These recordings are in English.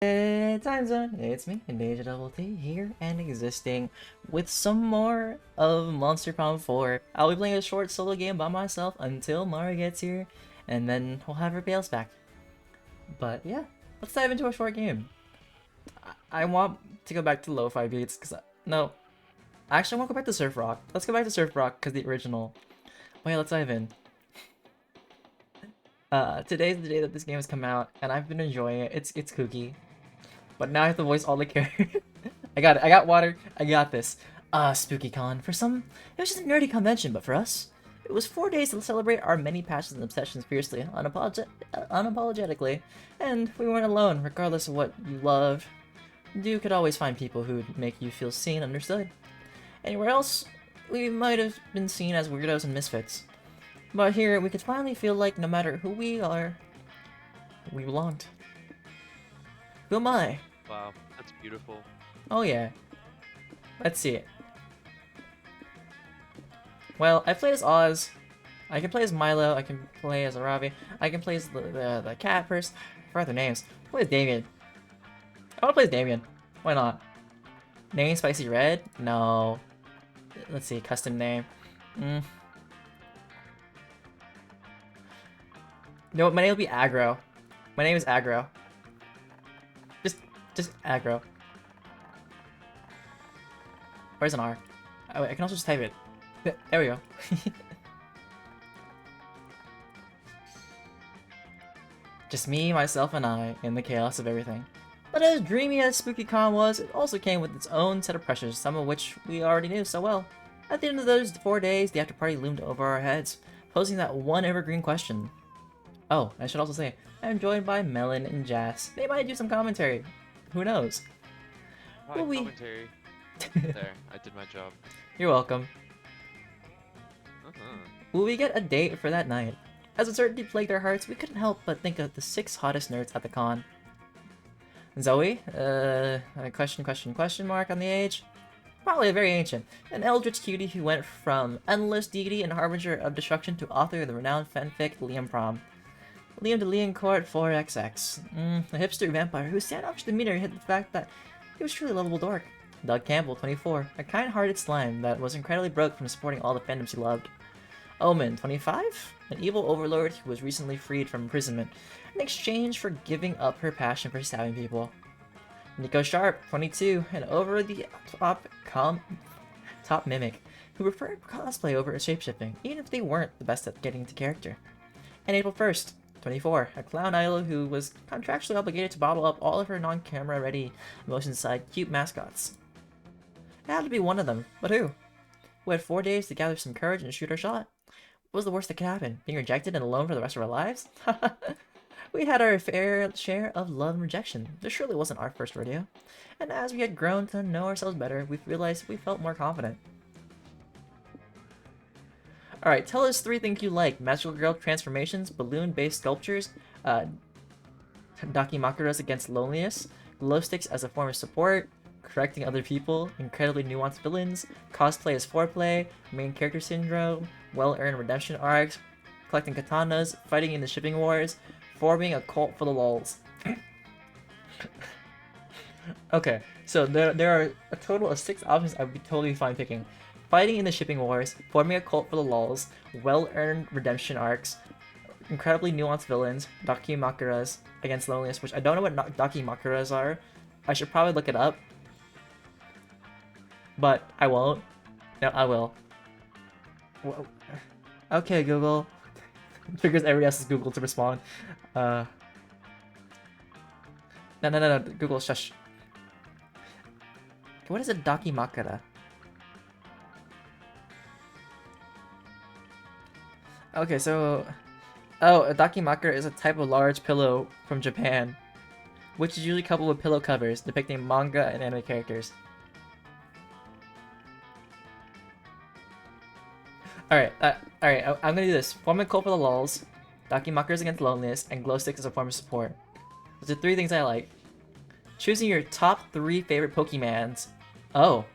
Time zone, it's me, DjDoubleT, here and existing with some more of Monster Prom 4. I'll be playing a short solo game by myself until Mara gets here, and then we'll have everybody else back. But yeah, let's dive into a short game. I want to go back to lo-fi beats, because no, actually I want to go back to Surf Rock. Let's go back to Surf Rock, because the original. But yeah, let's dive in. Today's the day that this game has come out, and I've been enjoying it. It's kooky. But now I have to voice all the characters. I got it. I got water. I got this. SpookyCon. For some, it was just a nerdy convention, but for us, it was 4 days to celebrate our many passions and obsessions fiercely, unapologetically. And we weren't alone, regardless of what you loved. You could always find people who'd make you feel seen and understood. Anywhere else, we might have been seen as weirdos and misfits. But here, we could finally feel like no matter who we are, we belonged. Who am I? Wow, that's beautiful. Oh yeah. Let's see it. Well, I play as Oz. I can play as Milo. I can play as Aravi. I can play as the cat person. For other names. I play as Damien. I want to play as Damien. Why not? Name Spicy Red? No. Let's see. Custom name. No, my name will be Aggro. My name is Aggro. Just aggro. Where's an R? Oh, wait, I can also just type it. There we go. Just me, myself, and I in the chaos of everything. But as dreamy as SpookyCon was, it also came with its own set of pressures, some of which we already knew so well. At the end of those 4 days, the after-party loomed over our heads, posing that one evergreen question. Oh, I should also say, I'm joined by Melon and Jas. They might do some commentary. Who knows? Hi, Will we... commentary. There, I did my job. You're welcome. Uh-huh. Will we get a date for that night? As uncertainty plagued our hearts, we couldn't help but think of the 6 hottest nerds at the con. Zoe? Question mark on the age? Probably very ancient. An eldritch cutie who went from endless deity and harbinger of destruction to author of the renowned fanfic Liam Prom. Liam de Leoncourt 4XX. A hipster vampire whose standoffish demeanor hid the fact that he was truly a lovable dork. Doug Campbell, 24. A kind-hearted slime that was incredibly broke from supporting all the fandoms he loved. Omen, 25. An evil overlord who was recently freed from imprisonment in exchange for giving up her passion for stabbing people. Nico Sharp, 22. An over-the-top top mimic who preferred cosplay over shapeshifting, even if they weren't the best at getting into character. And April 1st, 24, a clown idol who was contractually obligated to bottle up all of her non-camera ready motion side cute mascots. It had to be one of them, but who? Who had 4 days to gather some courage and shoot her shot? What was the worst that could happen? Being rejected and alone for the rest of our lives? We had our fair share of love and rejection. This surely wasn't our first rodeo. And as we had grown to know ourselves better, we realized we felt more confident. Alright, tell us 3 things you like. Magical girl transformations, balloon-based sculptures, Dakimakuras against loneliness, glow sticks as a form of support, correcting other people, incredibly nuanced villains, cosplay as foreplay, main character syndrome, well-earned redemption arcs, collecting katanas, fighting in the shipping wars, forming a cult for the lulz. Okay, so there are a total of 6 options I would be totally fine picking. Fighting in the shipping wars, forming a cult for the lulz, well-earned redemption arcs, incredibly nuanced villains, Dakimakuras against loneliness, which I don't know what Dakimakuras are. I should probably look it up. But I won't. No, I will. Whoa. Okay, Google. Triggers everybody else's Google to respond. No, Google, shush. What is a Dakimakura? Okay, so... Oh, a Dakimakura is a type of large pillow from Japan, which is usually coupled with pillow covers depicting manga and anime characters. Alright, I'm gonna do this. Form a cult for the lulz, Dakimakuras against loneliness, and glow sticks as a form of support. Those are 3 things I like. Choosing your top 3 favorite Pokemans. Oh.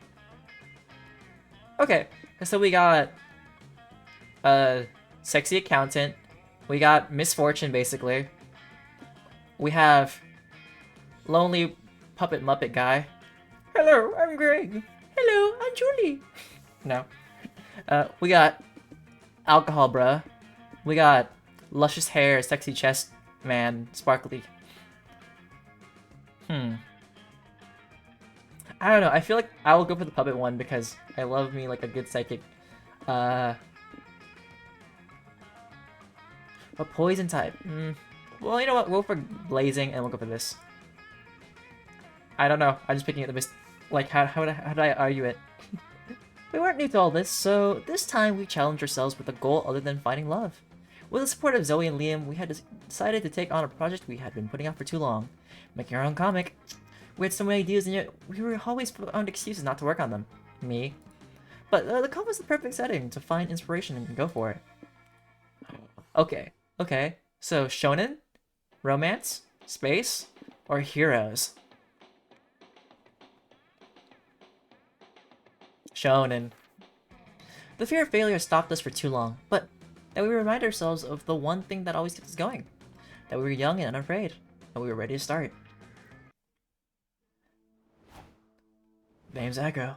Okay, so we got... Sexy Accountant. We got Misfortune, basically. We have lonely puppet Muppet guy. Hello, I'm Greg. Hello, I'm Julie. No. We got alcohol, bruh. We got luscious hair, sexy chest, man, sparkly. I don't know. I feel like I will go for the puppet one because I love me like a good psychic. But poison type. Well, you know what? We'll go for blazing and we'll go for this. I don't know. I'm just picking at the best. Like, how did I argue it? We weren't new to all this, so this time we challenged ourselves with a goal other than finding love. With the support of Zoe and Liam, we had decided to take on a project we had been putting off for too long. Making our own comic. We had so many ideas and yet we were always found excuses not to work on them. Me. But the comic was the perfect setting to find inspiration and go for it. Okay. So, shonen? Romance? Space? Or heroes? Shonen. The fear of failure stopped us for too long, but that we remind ourselves of the one thing that always kept us going. That we were young and unafraid, and we were ready to start. Name's Aggro.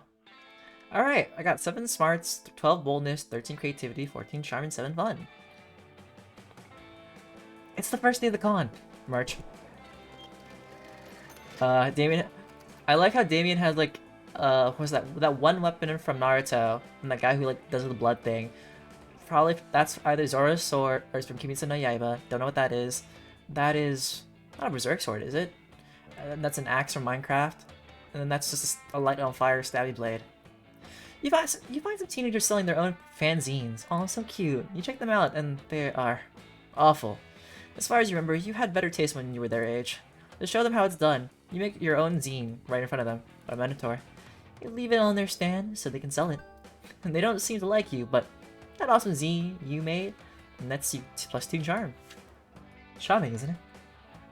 Alright, I got 7 smarts, 12 boldness, 13 creativity, 14 charm, and 7 fun. It's the first day of the con. Merch. Damien... I like how Damien has like, what was that? That one weapon from Naruto, and that guy who like does the blood thing. Probably that's either Zoro's or it's from Kimetsu no Yaiba. Don't know what that is. That is not a berserk sword, is it? That's an axe from Minecraft. And then that's just a light on fire stabby blade. You find some teenagers selling their own fanzines. Oh, so cute. You check them out, and they are awful. As far as you remember, you had better taste when you were their age. To show them how it's done, you make your own zine right in front of them, by Minotaur. You leave it on their stand so they can sell it. And they don't seem to like you, but that awesome zine you made, and that's you +2 charm. Charming, isn't it?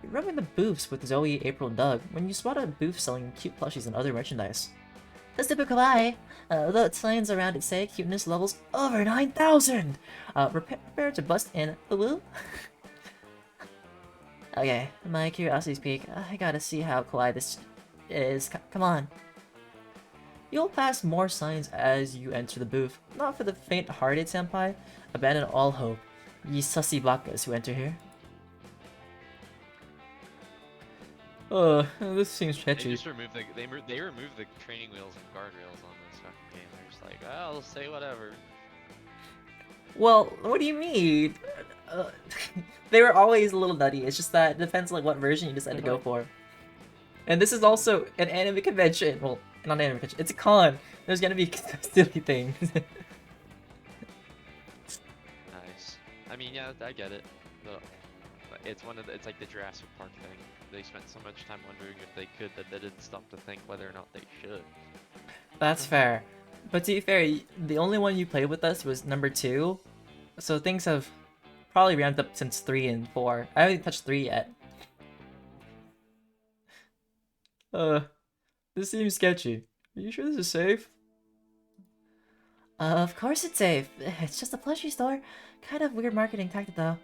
You're rubbing the booths with Zoe, April, and Doug when you spot a booth selling cute plushies and other merchandise. That's typical kawaii. The signs around it say cuteness levels over 9,000! Prepare to bust in the woo? Okay, my curiosity's peak. I gotta see how kawaii this is. Come on. You'll pass more signs as you enter the booth. Not for the faint-hearted, senpai. Abandon all hope. Ye sussy bakas who enter here. This seems They sketchy. just remove they remove the training wheels and guardrails on this fucking game. They're just like, oh, I'll say whatever. Well, what do you mean? They were always a little nutty. It's just that it depends like what version you decide to go for. And this is also an anime convention. Well, not an anime convention. It's a con. There's gonna be silly things. Nice. I mean, yeah, I get it. It's it's like the Jurassic Park thing. They spent so much time wondering if they could that they didn't stop to think whether or not they should. That's fair. But to be fair, the only one you played with us was number 2. So things have probably ramped up since 3 and 4. I haven't touched 3 yet. This seems sketchy. Are you sure this is safe? Of course it's safe. It's just a plushie store. Kind of weird marketing tactic though.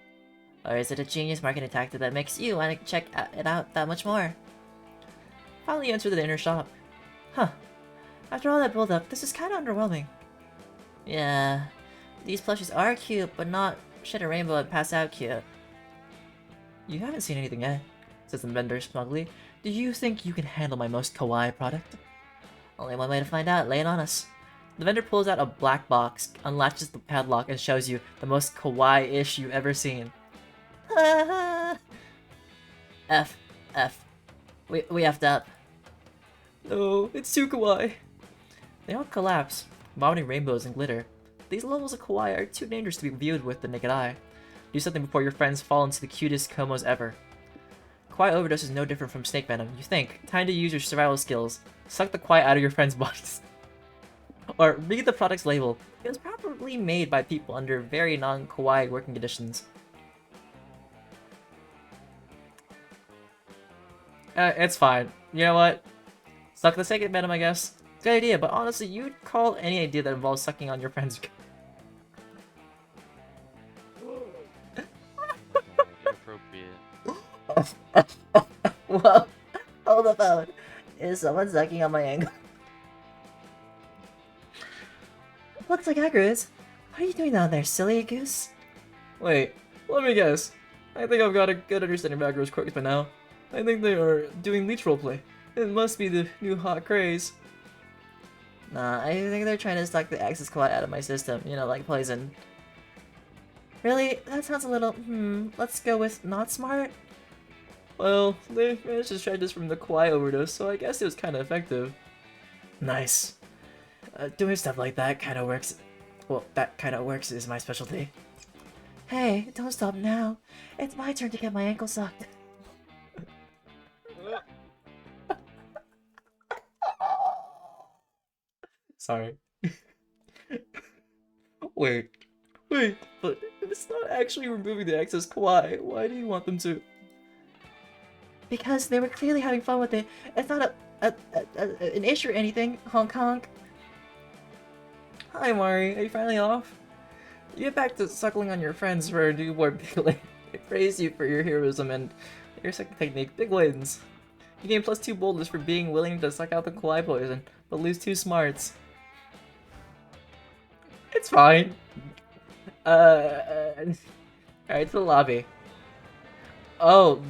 Or is it a genius marketing tactic that makes you want to check it out that much more? Finally enter the inner shop. Huh. After all that build-up, this is kind of underwhelming. Yeah. These plushies are cute, but not shed a rainbow and pass out cute. You haven't seen anything yet, says the vendor smugly. Do you think you can handle my most kawaii product? Only one way to find out, lay it on us. The vendor pulls out a black box, unlatches the padlock, and shows you the most kawaii-ish you've ever seen. F. We effed up. No, it's too kawaii. They all collapse, vomiting rainbows and glitter. These levels of kawaii are too dangerous to be viewed with the naked eye. Do something before your friends fall into the cutest komos ever. Kawaii overdose is no different from snake venom. You think, time to use your survival skills. Suck the kawaii out of your friends' bodies. Or read the product's label. It was probably made by people under very non-kawaii working conditions. It's fine. You know what? Suck the second venom, I guess. Good idea, but honestly, you'd call any idea that involves sucking on your friend's... Inappropriate. Well, Hold the phone. Is someone sucking on my ankle? Looks like Agro is. What are you doing down there, silly goose? Wait, let me guess. I think I've got a good understanding of Agro's quirks by now. I think they are doing leech roleplay. It must be the new hot craze. Nah, I think they're trying to suck the access quite out of my system, you know, like poison. Really? That sounds a little, let's go with not smart? Well, they managed to extract this from the Kwai overdose, so I guess it was kind of effective. Nice. Doing stuff like that kind of works. Well, that kind of works is my specialty. Hey, don't stop now. It's my turn to get my ankle sucked. Sorry. Wait, but it's not actually removing the excess Kwai. Why do you want them to? Because they were clearly having fun with it. It's not an issue or anything, honk honk. Hi Mari, are you finally off? You get back to suckling on your friends for a newborn piglet. I praise you for your heroism and your second technique. Big wins. You gain +2 boldness for being willing to suck out the Kwai poison, but lose 2 smarts. It's fine. Alright, to the lobby. Oh,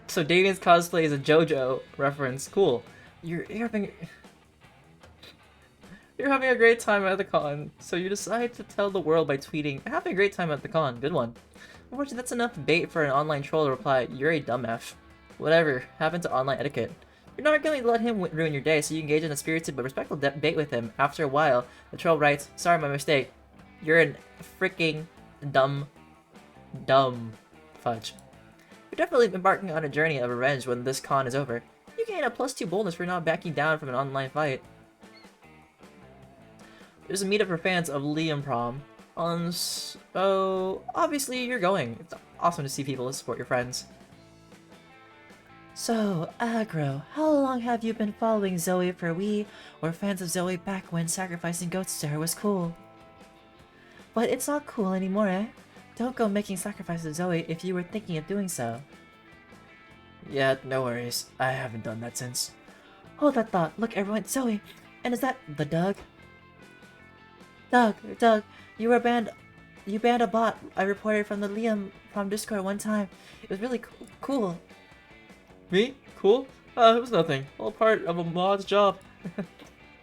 so Davian's cosplay is a JoJo reference. Cool. You're having a great time at the con, so you decide to tell the world by tweeting, having a great time at the con. Good one. Unfortunately, that's enough bait for an online troll to reply, you're a dumb F. Whatever, happened to online etiquette. You're not going to let him ruin your day, so you engage in a spirited but respectful debate with him. After a while, the troll writes, sorry, my mistake. You're a freaking dumb fudge. You're definitely embarking on a journey of revenge when this con is over. You gain a +2 boldness for not backing down from an online fight. There's a meetup for fans of Liam Prom. So obviously you're going. It's awesome to see people support your friends. So, Agro, how long have you been following Zoe? For we were fans of Zoe back when sacrificing goats to her was cool. But it's not cool anymore, eh? Don't go making sacrifices of Zoe if you were thinking of doing so. Yeah, no worries. I haven't done that since. Hold that thought. Look, everyone, Zoe. And is that the Doug? Doug, you banned a bot I reported from the Liam Prom Discord one time. It was really cool. Me? Cool? It was nothing. All part of a mod's job.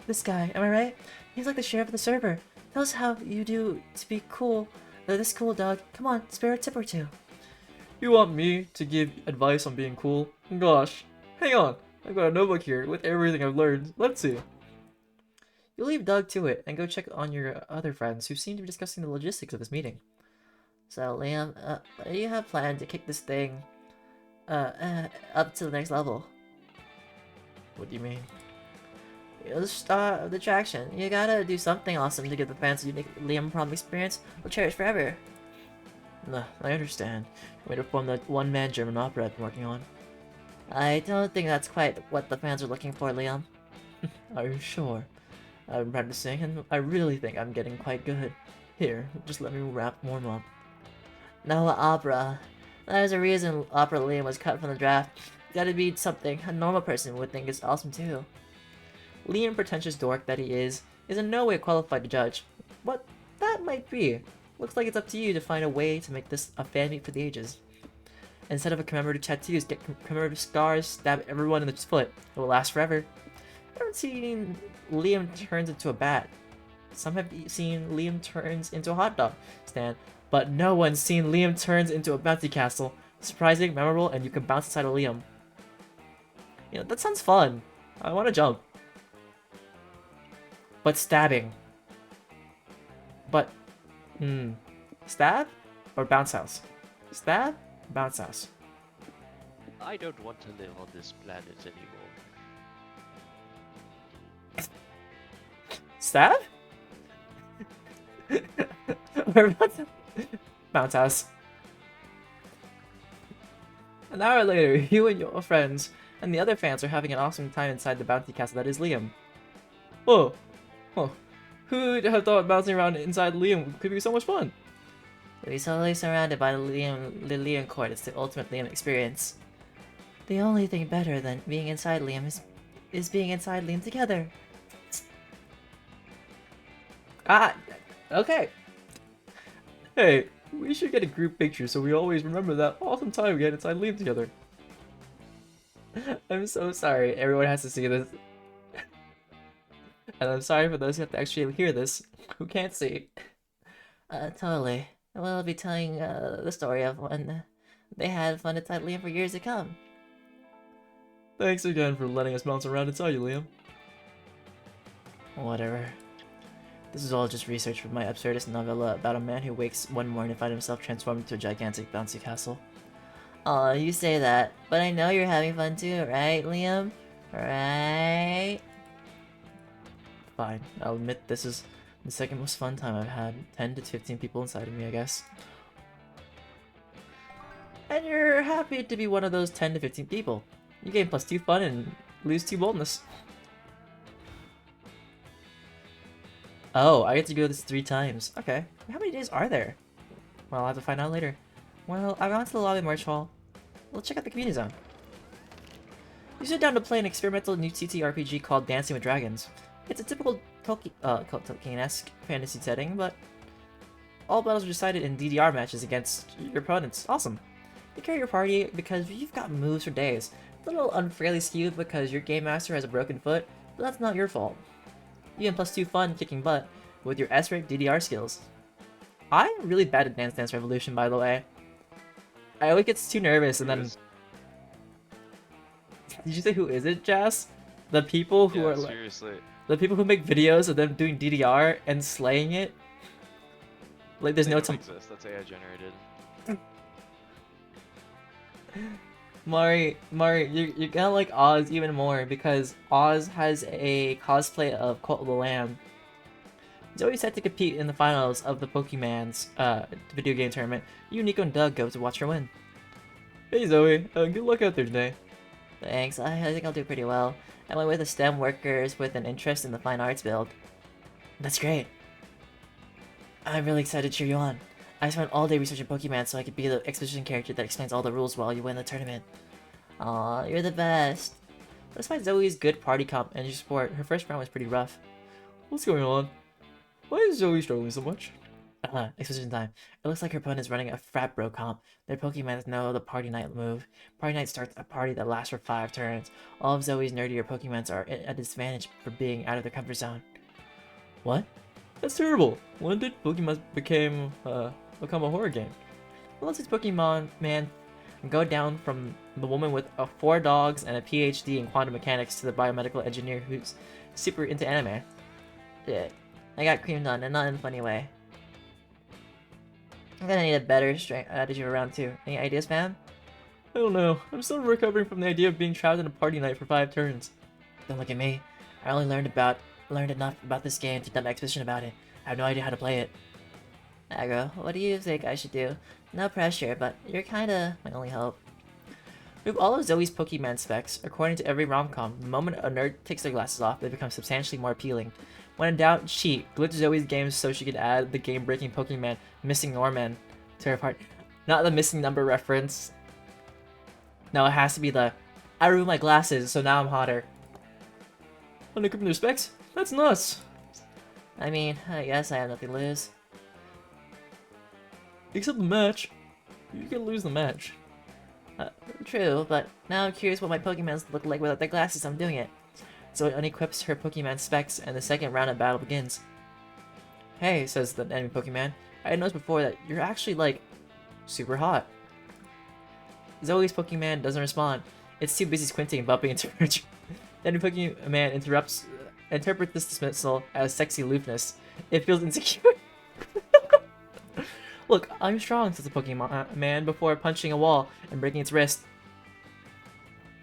This guy, am I right? He's like the sheriff of the server. Tell us how you do to be cool. This cool, Doug. Come on, spare a tip or two. You want me to give advice on being cool? Gosh. Hang on. I've got a notebook here with everything I've learned. Let's see. You leave Doug to it and go check on your other friends who seem to be discussing the logistics of this meeting. So, Liam, what do you have planned to kick this thing up to the next level? What do you mean? You're the star of the attraction. You gotta do something awesome to give the fans a unique Liam Prom experience we'll cherish forever. No, I understand. I'm going to perform that one-man German opera I've been working on. I don't think that's quite what the fans are looking for, Liam. Are you sure? I've been practicing, and I really think I'm getting quite good. Here, just let me warm up. No opera. There's a reason Opera Liam was cut from the draft. Gotta be something a normal person would think is awesome too. Liam, pretentious dork that he is in no way qualified to judge. What that might be. Looks like it's up to you to find a way to make this a fan meet for the ages. Instead of a commemorative tattoos, get commemorative scars, stab everyone in the foot. It will last forever. I haven't seen Liam turns into a bat. Some have seen Liam turns into a hot dog stand, but no one's seen Liam turns into a bouncy castle. Surprising, memorable, and you can bounce inside of Liam. You know, that sounds fun. I want to jump. But stabbing. But, stab or bounce house? Stab? Bounce house. I don't want to live on this planet anymore. Stab? Or bounce house. An hour later, you and your friends and the other fans are having an awesome time inside the bounty castle that is Liam. Whoa. Oh. Who'd have thought bouncing around inside Liam could be so much fun? To be totally surrounded by the Liam court, it's the ultimate Liam experience. The only thing better than being inside Liam is being inside Liam together. Ah, okay. Hey, we should get a group picture so we always remember that awesome time we had inside Liam together. I'm so sorry, everyone has to see this. And I'm sorry for those who have to actually hear this, who can't see. Totally. We'll be telling the story of when they had fun inside Liam for years to come. Thanks again for letting us bounce around inside you, Liam. Whatever. This is all just research from my absurdist novella about a man who wakes one morning to find himself transformed into a gigantic bouncy castle. Aw, you say that, but I know you're having fun too, right, Liam? Right? Fine, I'll admit this is the second most fun time I've had. 10 to 15 people inside of me, I guess. And you're happy to be one of those 10 to 15 people. You gain +2 fun and lose 2 boldness. Oh, I get to go this 3 times. Okay. How many days are there? Well, I'll have to find out later. Well, I've gone to the lobby merch hall. Let's check out the community zone. You sit down to play an experimental new TTRPG called Dancing with Dragons. It's a typical Tolkien-esque fantasy setting, but all battles are decided in DDR matches against your opponents. Awesome. You carry your party because you've got moves for days. It's a little unfairly skewed because your game master has a broken foot, but that's not your fault. You get +2 fun kicking butt with your S-rank DDR skills. I'm really bad at Dance Dance Revolution, by the way. I always get too nervous and then... Did you say who is it, Jazz? The people who are seriously. The people who make videos of them doing DDR and slaying it? Like there's no time. That's AI generated. Mari, you're gonna like Oz even more because Oz has a cosplay of Cult of the Lamb. Zoe's set to compete in the finals of the Pokemon's video game tournament. You, Nico, and Doug go to watch her win. Hey Zoe, good luck out there today. Thanks, I think I'll do pretty well. I went with the STEM workers with an interest in the fine arts build. That's great. I'm really excited to cheer you on. I spent all day researching Pokemon so I could be the exposition character that explains all the rules while you win the tournament. Aw, you're the best. Despite Zoe's good party comp and support, her first round was pretty rough. What's going on? Why is Zoe struggling so much? Exposition time. It looks like her opponent is running a frat bro comp. Their Pokemons know the Party Night move. Party Night starts a party that lasts for 5 turns. All of Zoe's nerdier Pokemons are at a disadvantage for being out of their comfort zone. What? That's terrible. When did Pokemon become a horror game? Well, let's Pokemon Man go down from the woman with 4 dogs and a PhD in quantum mechanics to the biomedical engineer who's super into anime. Yeah, I got creamed on, and not in a funny way. I'm gonna need a better strategy for round 2. Any ideas, fam? I don't know. I'm still recovering from the idea of being trapped in a party night for 5 turns. Don't look at me. I only learned enough about this game to dump an exposition about it. I have no idea how to play it. Aggro, what do you think I should do? No pressure, but you're kinda my only hope. With all of Zoe's Pokemon specs, according to every rom-com, the moment a nerd takes their glasses off, they become substantially more appealing. When in doubt, cheat. Glitch Zoe's games so she could add the game-breaking Pokemon Missing Norman to her part. Not the missing number reference. No, it has to be the I ruined my glasses, so now I'm hotter. Unequipping their specs? That's nuts! I mean, I guess I have nothing to lose. Except the match. You can lose the match. True, but now I'm curious what my Pokemons look like without their glasses. I'm doing it. So it unequips her Pokemon specs, and the second round of battle begins. Hey, says the enemy Pokemon. I had noticed before that you're actually, like, super hot. Zoe's Pokemon doesn't respond. It's too busy squinting and bumping into her. The enemy Pokemon interprets this dismissal as sexy aloofness. It feels insecure. Look, I'm strong, says the Pokemon man before punching a wall and breaking its wrist.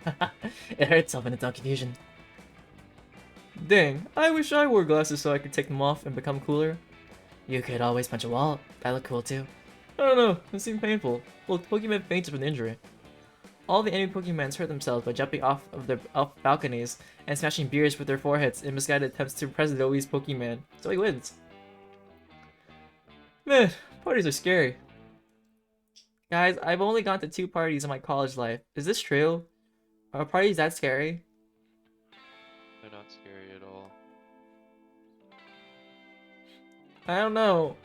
It hurt itself in its own confusion. Dang, I wish I wore glasses so I could take them off and become cooler. You could always punch a wall. That look cool too. I don't know, it seemed painful. Look, the Pokemon fainted from the injury. All the enemy Pokemons hurt themselves by jumping off of their balconies and smashing beers with their foreheads in misguided attempts to impress Zoe's Pokemon. Zoe wins. Man, parties are scary. Guys, I've only gone to 2 parties in my college life. Is this true? Are parties that scary? They're not scary at all. I don't know.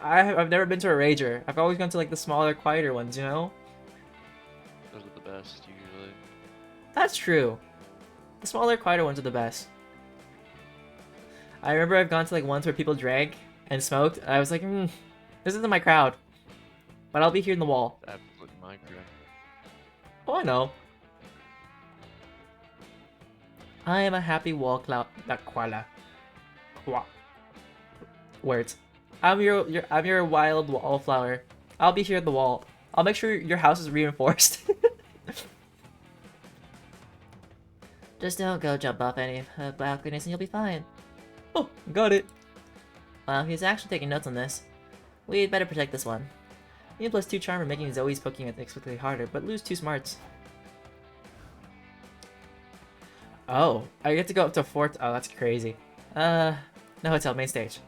I've never been to a rager. I've always gone to like the smaller, quieter ones, you know? Those are the best usually. That's true. The smaller, quieter ones are the best. I remember I've gone to like ones where people drank and smoked. I was like, this isn't my crowd. But I'll be here in the wall. Absolutely my crap. Oh, I know. I am a happy wall cloud. That koala. Words. I'm your wild wallflower. I'll be here at the wall. I'll make sure your house is reinforced. Just don't go jump off any balconies and you'll be fine. Oh, got it. Well, he's actually taking notes on this. We'd better protect this one. Liam plus 2 charm are making Zoe's poking inexplicably harder, but lose 2 smarts. Oh, I get to go up to 4th. Oh, that's crazy. No hotel, main stage.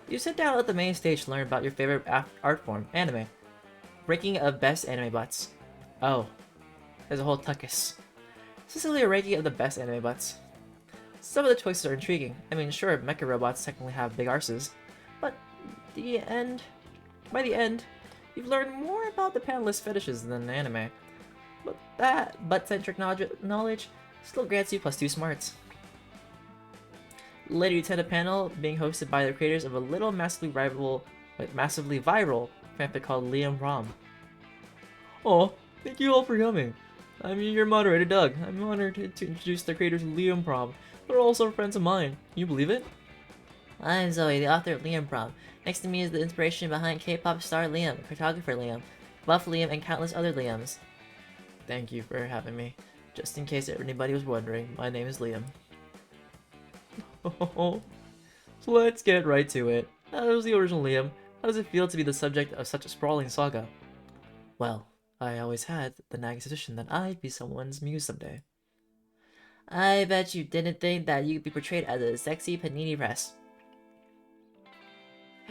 You sit down at the main stage to learn about your favorite art form, anime. Ranking of best anime butts. Oh, there's a whole tuckus. This is simply a ranking of the best anime butts. Some of the choices are intriguing. I mean, sure, mecha robots technically have big arses, but by the end, you've learned more about the panelists' fetishes than anime. But that butt-centric knowledge still grants you plus 2 smarts. Later you attend a panel being hosted by the creators of a little massively viral fanfic called Liam Prom. Oh, thank you all for coming. I'm your moderator, Doug. I'm honored to introduce the creators of Liam Prom. They're also friends of mine. Can you believe it? I'm Zoe, the author of Liam Prom. Next to me is the inspiration behind K-pop star Liam, cartographer Liam, buff Liam, and countless other Liams. Thank you for having me. Just in case anybody was wondering, my name is Liam. So let's get right to it. How was the original Liam? How does it feel to be the subject of such a sprawling saga? Well, I always had the nagging suspicion that I'd be someone's muse someday. I bet you didn't think that you'd be portrayed as a sexy panini press.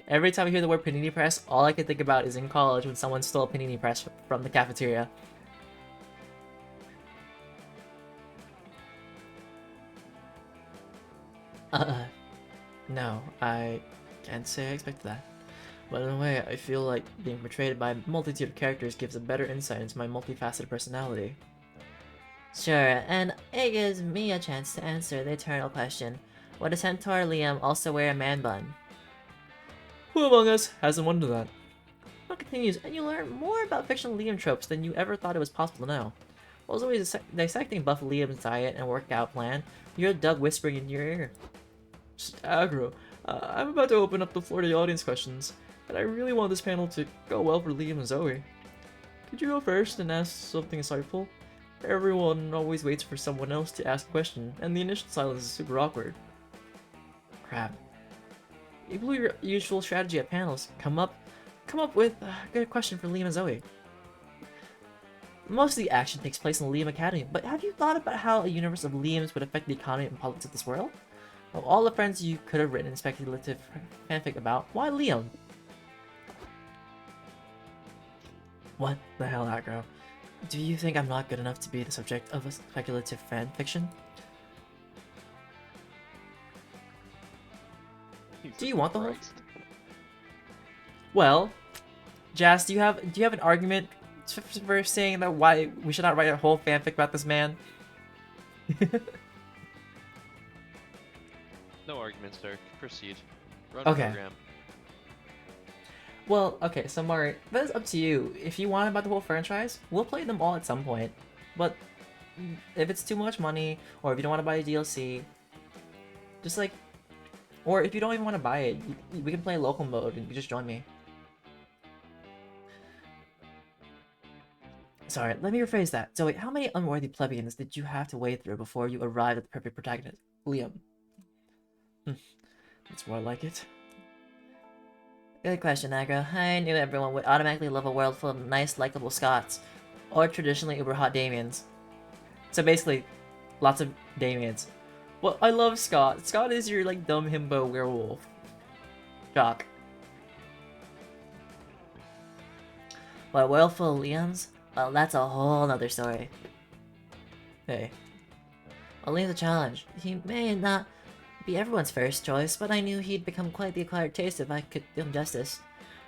Every time I hear the word panini press, all I can think about is in college when someone stole a panini press from the cafeteria. No, I can't say I expected that. But in a way, I feel like being portrayed by a multitude of characters gives a better insight into my multifaceted personality. Sure, and it gives me a chance to answer the eternal question. Would a centaur Liam also wear a man bun? Who among us hasn't wondered that? It continues, and you learn more about fictional Liam tropes than you ever thought it was possible to know. While always dissecting buff Liam's diet and workout plan, you hear Doug whispering in your ear. Just aggro. I'm about to open up the floor to the audience questions, and I really want this panel to go well for Liam and Zoe. Could you go first and ask something insightful? Everyone always waits for someone else to ask a question, and the initial silence is super awkward. Crap. You blew your usual strategy at panels. Come up with a good question for Liam and Zoe. Most of the action takes place in the Liam Academy, but have you thought about how a universe of Liams would affect the economy and politics of this world? Of all the friends you could have written speculative fanfic about, why Liam? What the hell, aggro? Do you think I'm not good enough to be the subject of a speculative fanfiction? Do you want the whole? Well, Jazz, do you have an argument for saying that why we should not write a whole fanfic about this man? No arguments, Dirk. Proceed. Run Okay. program. Well, okay, so Mari, that is up to you. If you want to buy the whole franchise, we'll play them all at some point. But if it's too much money, or if you don't want to buy a DLC, just like, or if you don't even want to buy it, we can play local mode and you just join me. Sorry, let me rephrase that. So wait, how many unworthy plebeians did you have to wade through before you arrived at the perfect protagonist, Liam? That's more like it. Good question, Aggro. I knew everyone would automatically love a world full of nice, likable Scots, or traditionally uber hot Damians. So basically, lots of Damians. Well, I love Scott. Scott is your like dumb himbo werewolf. Jock. What, a world full of Liams? Well, that's a whole nother story. Hey. I'll leave the challenge. He may not be everyone's first choice, but I knew he'd become quite the acquired taste if I could do him justice.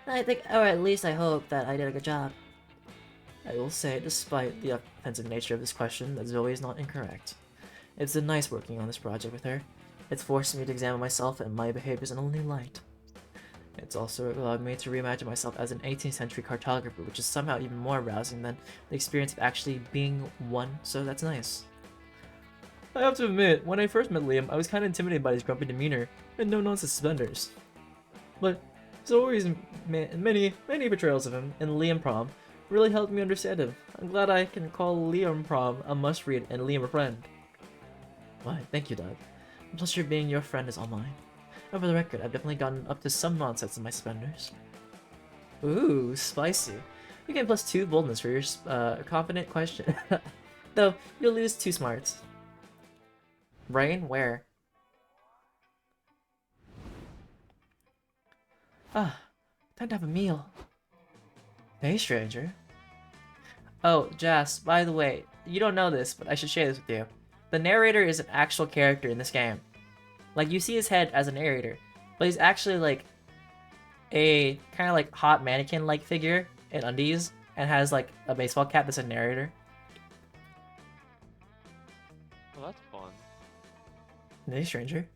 I think, or at least I hope, that I did a good job. I will say, despite the offensive nature of this question, that Zoe is not incorrect. It's been nice working on this project with her. It's forced me to examine myself and my behaviors in a new light. It's also allowed me to reimagine myself as an 18th century cartographer, which is somehow even more arousing than the experience of actually being one, so that's nice. I have to admit, when I first met Liam, I was kind of intimidated by his grumpy demeanor and no-nonsense suspenders. But Zoe's many portrayals of him in Liam Prom really helped me understand him. I'm glad I can call Liam Prom a must-read and Liam a friend. Why, thank you, Doug. Pleasure being your friend is all mine. And for the record, I've definitely gotten up to some nonsense in my suspenders. Ooh, spicy. You gain +2 boldness for your confident question. Though, you'll lose 2 smarts. Brain, where? Ah, time to have a meal. Hey, stranger. Oh, Jas, by the way, you don't know this, but I should share this with you. The narrator is an actual character in this game. Like, you see his head as a narrator, but he's actually like a kind of like hot mannequin-like figure in undies and has like a baseball cap that's a narrator. Well, that's fun. Hey, stranger.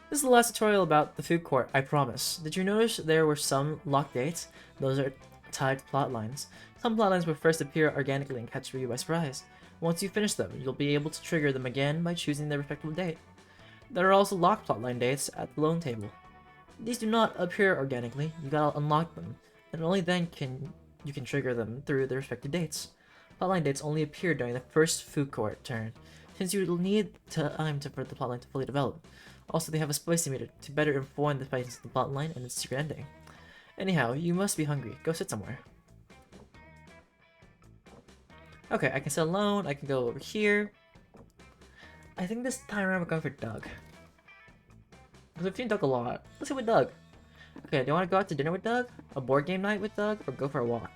This is the last tutorial about the food court, I promise. Did you notice there were some locked dates? Those are tied to plot lines. Some plot lines will first appear organically and catch you by surprise. Once you finish them, you'll be able to trigger them again by choosing their respective date. There are also locked plotline dates at the loan table. These do not appear organically, you gotta unlock them, and only then you can trigger them through their respective dates. Plotline dates only appear during the first food court turn, since you will need time for the plotline to fully develop. Also, they have a spicy meter to better inform the spiciness of the plotline and its secret ending. Anyhow, you must be hungry. Go sit somewhere. Okay, I can sit alone, I can go over here. I think this time around we're going for Doug. Because I've seen Doug a lot. Let's go with Doug. Okay, do you want to go out to dinner with Doug? A board game night with Doug? Or go for a walk?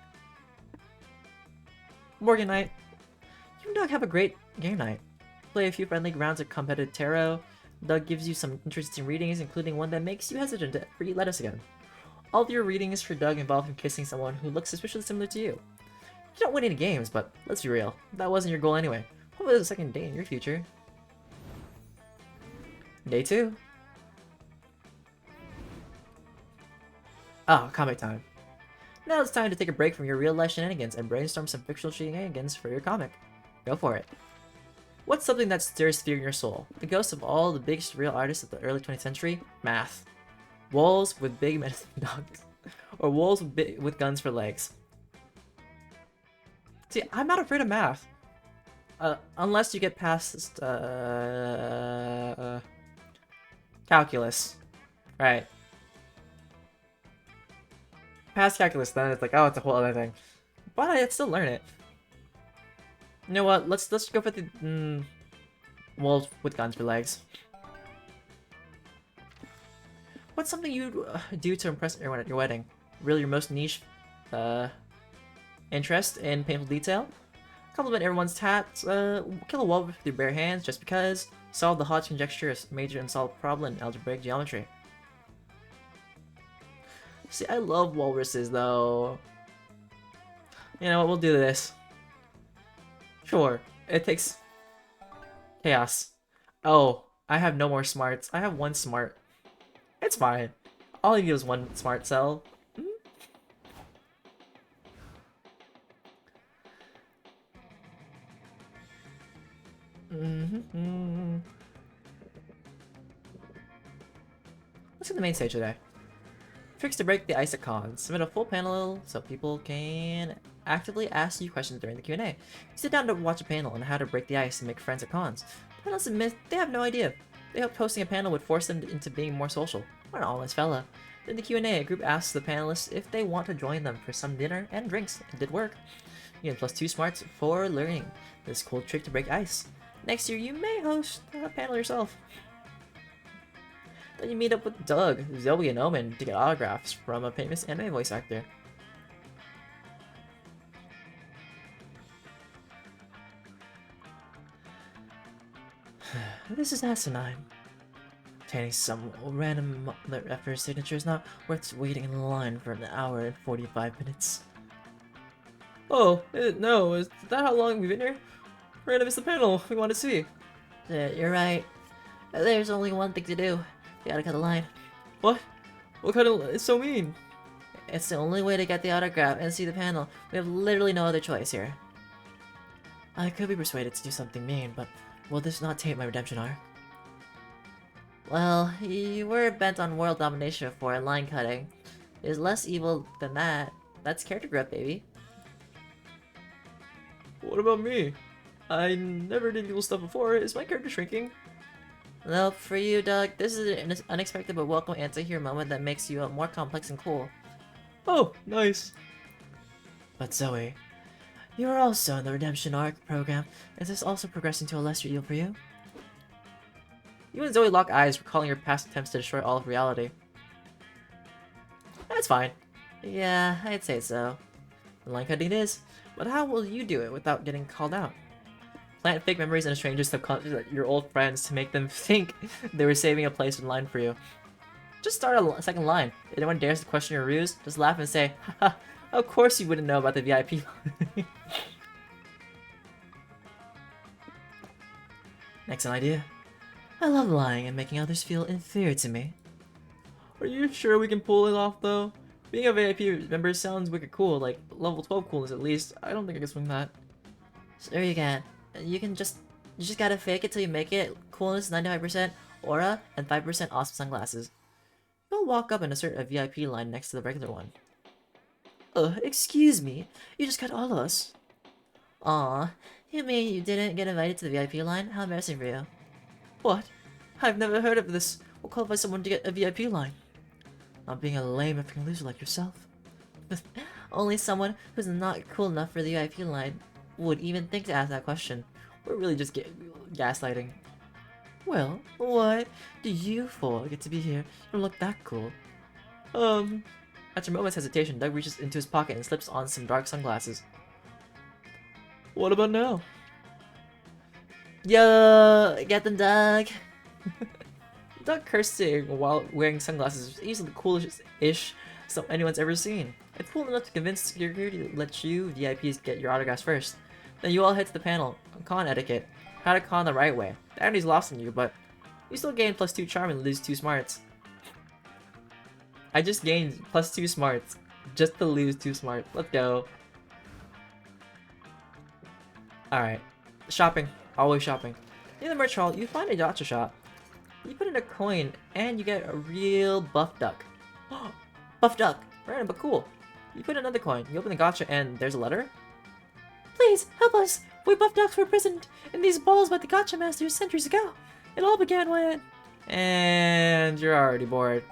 Board game night. You and Doug have a great game night. Play a few friendly rounds of competitive tarot. Doug gives you some interesting readings, including one that makes you hesitant to eat lettuce again. All of your readings for Doug involve him kissing someone who looks suspiciously similar to you. You don't win any games, but let's be real. That wasn't your goal anyway. Hopefully there's a second date in your future. Day 2. Oh, comic time. Now it's time to take a break from your real-life shenanigans and brainstorm some fictional shenanigans for your comic. Go for it. What's something that stirs fear in your soul? The ghosts of all the big surreal artists of the early 20th century? Math. Wolves with big medicine dogs. Or wolves with guns for legs. See, I'm not afraid of math. Unless you get past calculus. Right. Past calculus, then it's like, oh, it's a whole other thing. But I'd still learn it. You know what? Let's go for the wolves with guns for legs. What's something you'd do to impress everyone at your wedding? Really, your most niche interest in painful detail? Compliment everyone's tats. Kill a wall with your bare hands just because. Solve the Hodge conjecture, a major unsolved problem in algebraic geometry. See, I love walruses though. You know what? We'll do this. Sure. It takes chaos. Oh, I have no more smarts. I have 1 smart. It's fine. All I need is 1 smart cell. Let's hit the main stage today. Tricks to break the ice at cons. Submit a full panel so people can actively ask you questions during the Q&A. You sit down to watch a panel on how to break the ice and make friends at cons. Panelists admit they have no idea. They hoped hosting a panel would force them into being more social. What an honest fella. In the Q&A, a group asks the panelists if they want to join them for some dinner and drinks. It did work. You get +2 smarts for learning this cool trick to break ice. Next year, you may host a panel yourself. Then you meet up with Doug, Zoe, and Omen to get autographs from a famous anime voice actor. This is asinine. Obtaining some random effort signature is not worth waiting in line for an hour and 45 minutes. Oh, no, is that how long we've been here? Random is the panel we want to see. You're right. There's only one thing to do. We gotta cut the line. What? What kind of... It's so mean. It's the only way to get the autograph and see the panel. We have literally no other choice here. I could be persuaded to do something mean, but will this not taint my redemption arc? Well, you were bent on world domination before, and line cutting is less evil than that. That's character growth, baby. What about me? I never did evil stuff before. Is my character shrinking? Nope, for you, Doug, this is an unexpected but welcome anti-hero moment that makes you more complex and cool. Oh, nice. But Zoe, you are also in the Redemption Arc program. Is this also progressing to a lesser evil for you? You and Zoe lock eyes, recalling your past attempts to destroy all of reality. That's fine. Yeah, I'd say so. Line cutting it is, but how will you do it without getting called out? Plant fake memories in a stranger's subconscious, your old friends, to make them think they were saving a place in line for you. Just start a second line. If anyone dares to question your ruse, just laugh and say, haha, of course you wouldn't know about the VIP line. Excellent idea. I love lying and making others feel inferior to me. Are you sure we can pull it off, though? Being a VIP member sounds wicked cool, like level 12 coolness at least. I don't think I can swing that. Sure you can. You just gotta fake it till you make it. Coolness 95%, aura, and 5% awesome sunglasses. You'll walk up and assert a VIP line next to the regular one. Excuse me. You just cut all of us. Aw, you mean you didn't get invited to the VIP line? How embarrassing for you. What? I've never heard of this. What qualifies someone to get a VIP line? Not being a lame effing loser like yourself. Only someone who's not cool enough for the VIP line would even think to ask that question. We're really just gaslighting. Well, what do you four get to be here? You don't look that cool. After a moment's hesitation, Doug reaches into his pocket and slips on some dark sunglasses. What about now? Yo, get them, Doug. Doug cursing while wearing sunglasses is easily the coolest-ish anyone's ever seen. It's cool enough to convince security to let you VIPs get your autographs first. Then you all head to the panel. Con etiquette. How to con the right way. The irony's lost on you, but you still gain +2 charm and lose 2 smarts. I just gained +2 smarts just to lose 2 smarts. Let's go. Alright. Shopping. Always shopping. Near the merch hall, you find a gacha shop. You put in a coin, and you get a real buff duck. Buff duck! Random but cool. You put another coin, you open the gacha, and there's a letter? Please, help us! We buff ducks were imprisoned in these balls by the gacha masters centuries ago. It all began when... And you're already bored.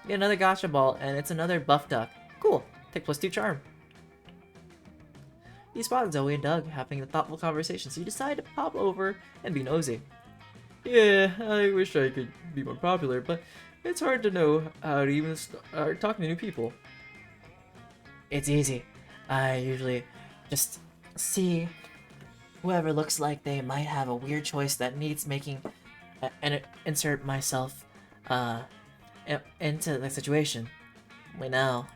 You get another gacha ball, and it's another buff duck. Cool. Take +2 charm. You spot Zoe and Doug having a thoughtful conversation, so you decide to pop over and be nosy. Yeah, I wish I could be more popular, but it's hard to know how to even start talking to new people. It's easy. I usually just see whoever looks like they might have a weird choice that needs making and insert myself into the situation. Wait now.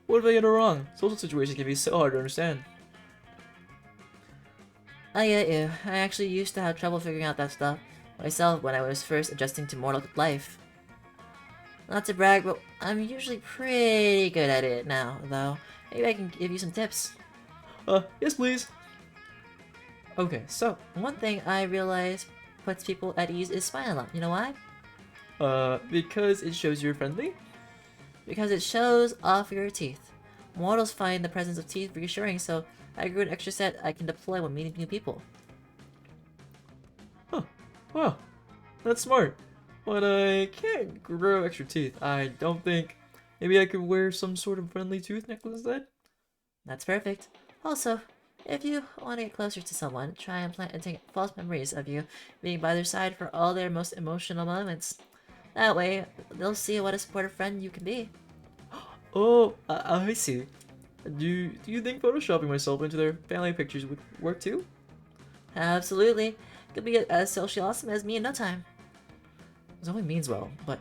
What if I get it wrong? Social situations can be so hard to understand. I get you. I actually used to have trouble figuring out that stuff myself when I was first adjusting to mortal life. Not to brag, but I'm usually pretty good at it now, though. Maybe I can give you some tips. Yes please. Okay, so, one thing I realize puts people at ease is smiling a lot. You know why? Because it shows you're friendly? Because it shows off your teeth. Mortals find the presence of teeth reassuring, so I grew an extra set I can deploy when meeting new people. Huh. Wow. That's smart. But I can't grow extra teeth. I don't think... Maybe I could wear some sort of friendly tooth necklace instead? That's perfect. Also, if you want to get closer to someone, try and plant and take false memories of you being by their side for all their most emotional moments. That way, they'll see what a supportive friend you can be. Oh, I see. Do you think photoshopping myself into their family pictures would work too? Absolutely. Could be as socially awesome as me in no time. Zoe means well, but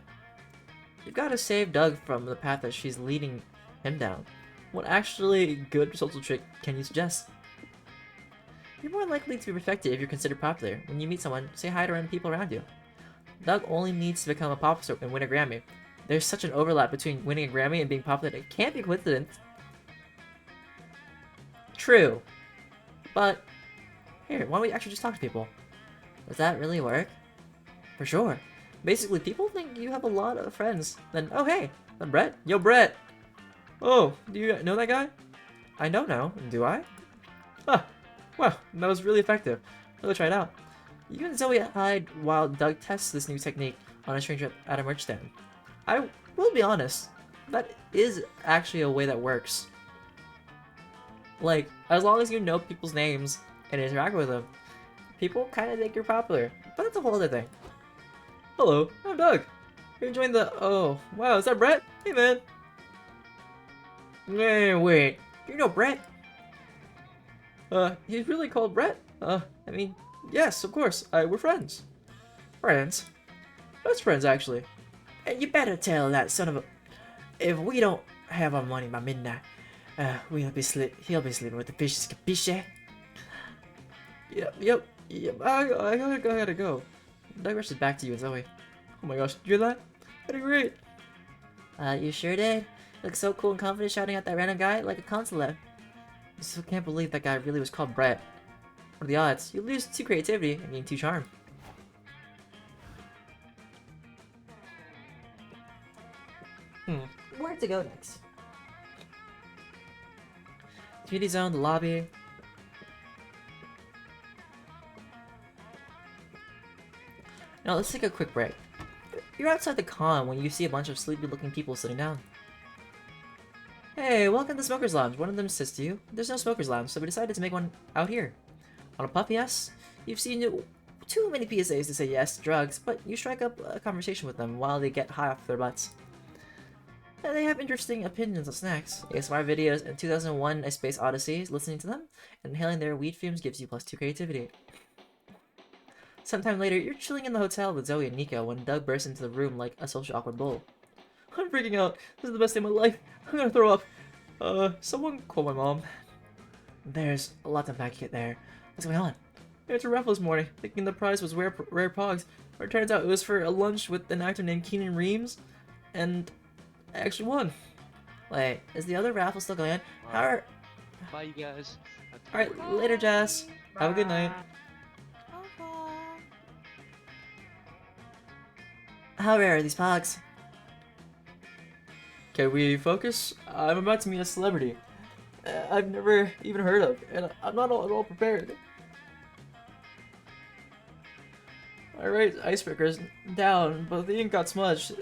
you've got to save Doug from the path that she's leading him down. What actually good social trick can you suggest? You're more likely to be respected if you're considered popular. When you meet someone, say hi to random people around you. Doug only needs to become a pop star and win a Grammy. There's such an overlap between winning a Grammy and being popular, it can't be a coincidence. True. But, here, why don't we actually just talk to people? Does that really work? For sure. Basically, people think you have a lot of friends. Then, oh hey, I'm Brett. Yo, Brett! Oh, do you know that guy? I don't know. Do I? Huh. Wow, that was really effective. Let's try it out. You and Zoe hide while Doug tests this new technique on a stranger at a merch stand. I will be honest, that is actually a way that works. Like, as long as you know people's names and interact with them, people kind of think you're popular. But that's a whole other thing. Hello, I'm Doug. You're enjoying the... Oh, wow, is that Brett? Hey, man. Wait. You know Brett? He's really called Brett? I mean, yes, of course. We're friends. Friends? Best friends, actually. And you better tell that son of a... If we don't have our money by midnight, he'll be sleeping with the fishes, capisce? Yep. I gotta go. Doug rushes back to you and Zoe. Oh my gosh, did you hear that? That did great. You sure did. Look so cool and confident shouting at that random guy like a consul. I still can't believe that guy really was called Brett. What are the odds? You lose 2 creativity and gain 2 charm. Where to go next? Community zone, the lobby. Now let's take a quick break. You're outside the con when you see a bunch of sleepy-looking people sitting down. Hey, welcome to Smoker's Lounge. One of them says to you, there's no Smoker's Lounge, so we decided to make one out here. On a puff, yes? You've seen too many PSAs to say yes to drugs, but you strike up a conversation with them while they get high off their butts. And they have interesting opinions on snacks. ASMR videos and 2001 A Space Odyssey, listening to them and inhaling their weed fumes gives you +2 creativity. Sometime later, you're chilling in the hotel with Zoe and Nico when Doug bursts into the room like a social awkward bull. I'm freaking out. This is the best day of my life. I'm gonna throw up. Someone call my mom. There's a lot to unpack there. What's going on? I went to raffle this morning, thinking the prize was rare pogs. But it turns out it was for a lunch with an actor named Keenan Reeves, and I actually won. Wait, is the other raffle still going on? Bye, you guys. Alright, later, Jess. Have a good night. How rare are these pogs? Can we focus? I'm about to meet a celebrity I've never even heard of, and I'm not at all prepared. Alright, icebreakers down, but the ink got smudged.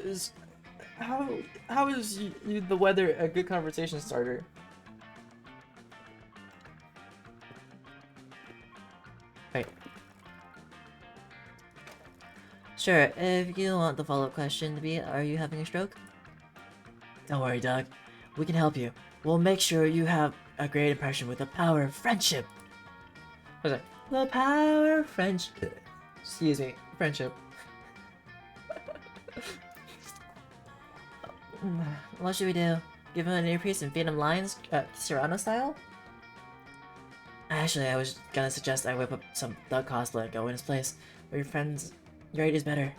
How is the weather a good conversation starter? Right. Sure, if you want the follow-up question to be, are you having a stroke? Don't worry, Doug. We can help you. We'll make sure you have a great impression with the power of friendship. What was it? The power of friendship. Excuse me, friendship. What should we do? Give him an earpiece and feed him lines, Serrano style? Actually, I was gonna suggest I whip up some Doug cosplay and go in his place. But your idea's better.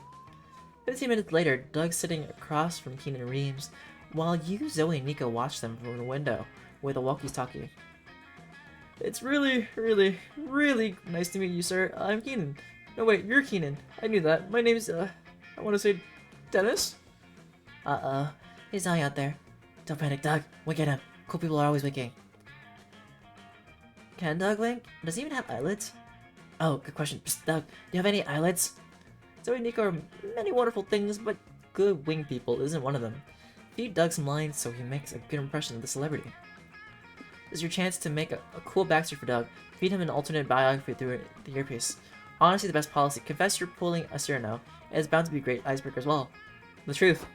15 minutes later, Doug's sitting across from Keenan Reeves, while you, Zoe, and Nico watch them from the window with a walkie-talkie. It's really nice to meet you, sir. I'm Keenan. No, wait, you're Keenan. I knew that. My name's, I want to say Dennis? Uh-oh. He's dying out there. Don't panic, Doug. Wink at him. Cool people are always winking. Can Doug wink? Does he even have eyelids? Oh, good question. Psst, Doug, do you have any eyelids? Zoe and Nico are many wonderful things, but good wing people isn't one of them. Feed Doug some lines so he makes a good impression of the celebrity. This is your chance to make a cool backstory for Doug. Feed him an alternate biography through the earpiece. Honestly, the best policy. Confess you're pulling a Cyrano, and it's bound to be a great icebreaker as well. The truth.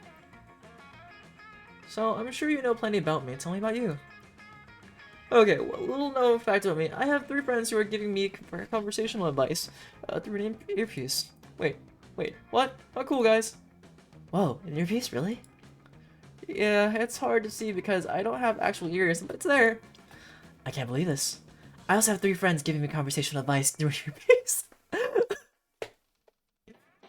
So, I'm sure you know plenty about me. Tell me about you. Okay, well, little known fact about me. I have 3 friends who are giving me conversational advice through an earpiece. Wait, what? How cool, guys. Whoa, an earpiece, really? Yeah, it's hard to see because I don't have actual ears, but it's there. I can't believe this. I also have 3 friends giving me conversational advice through an earpiece.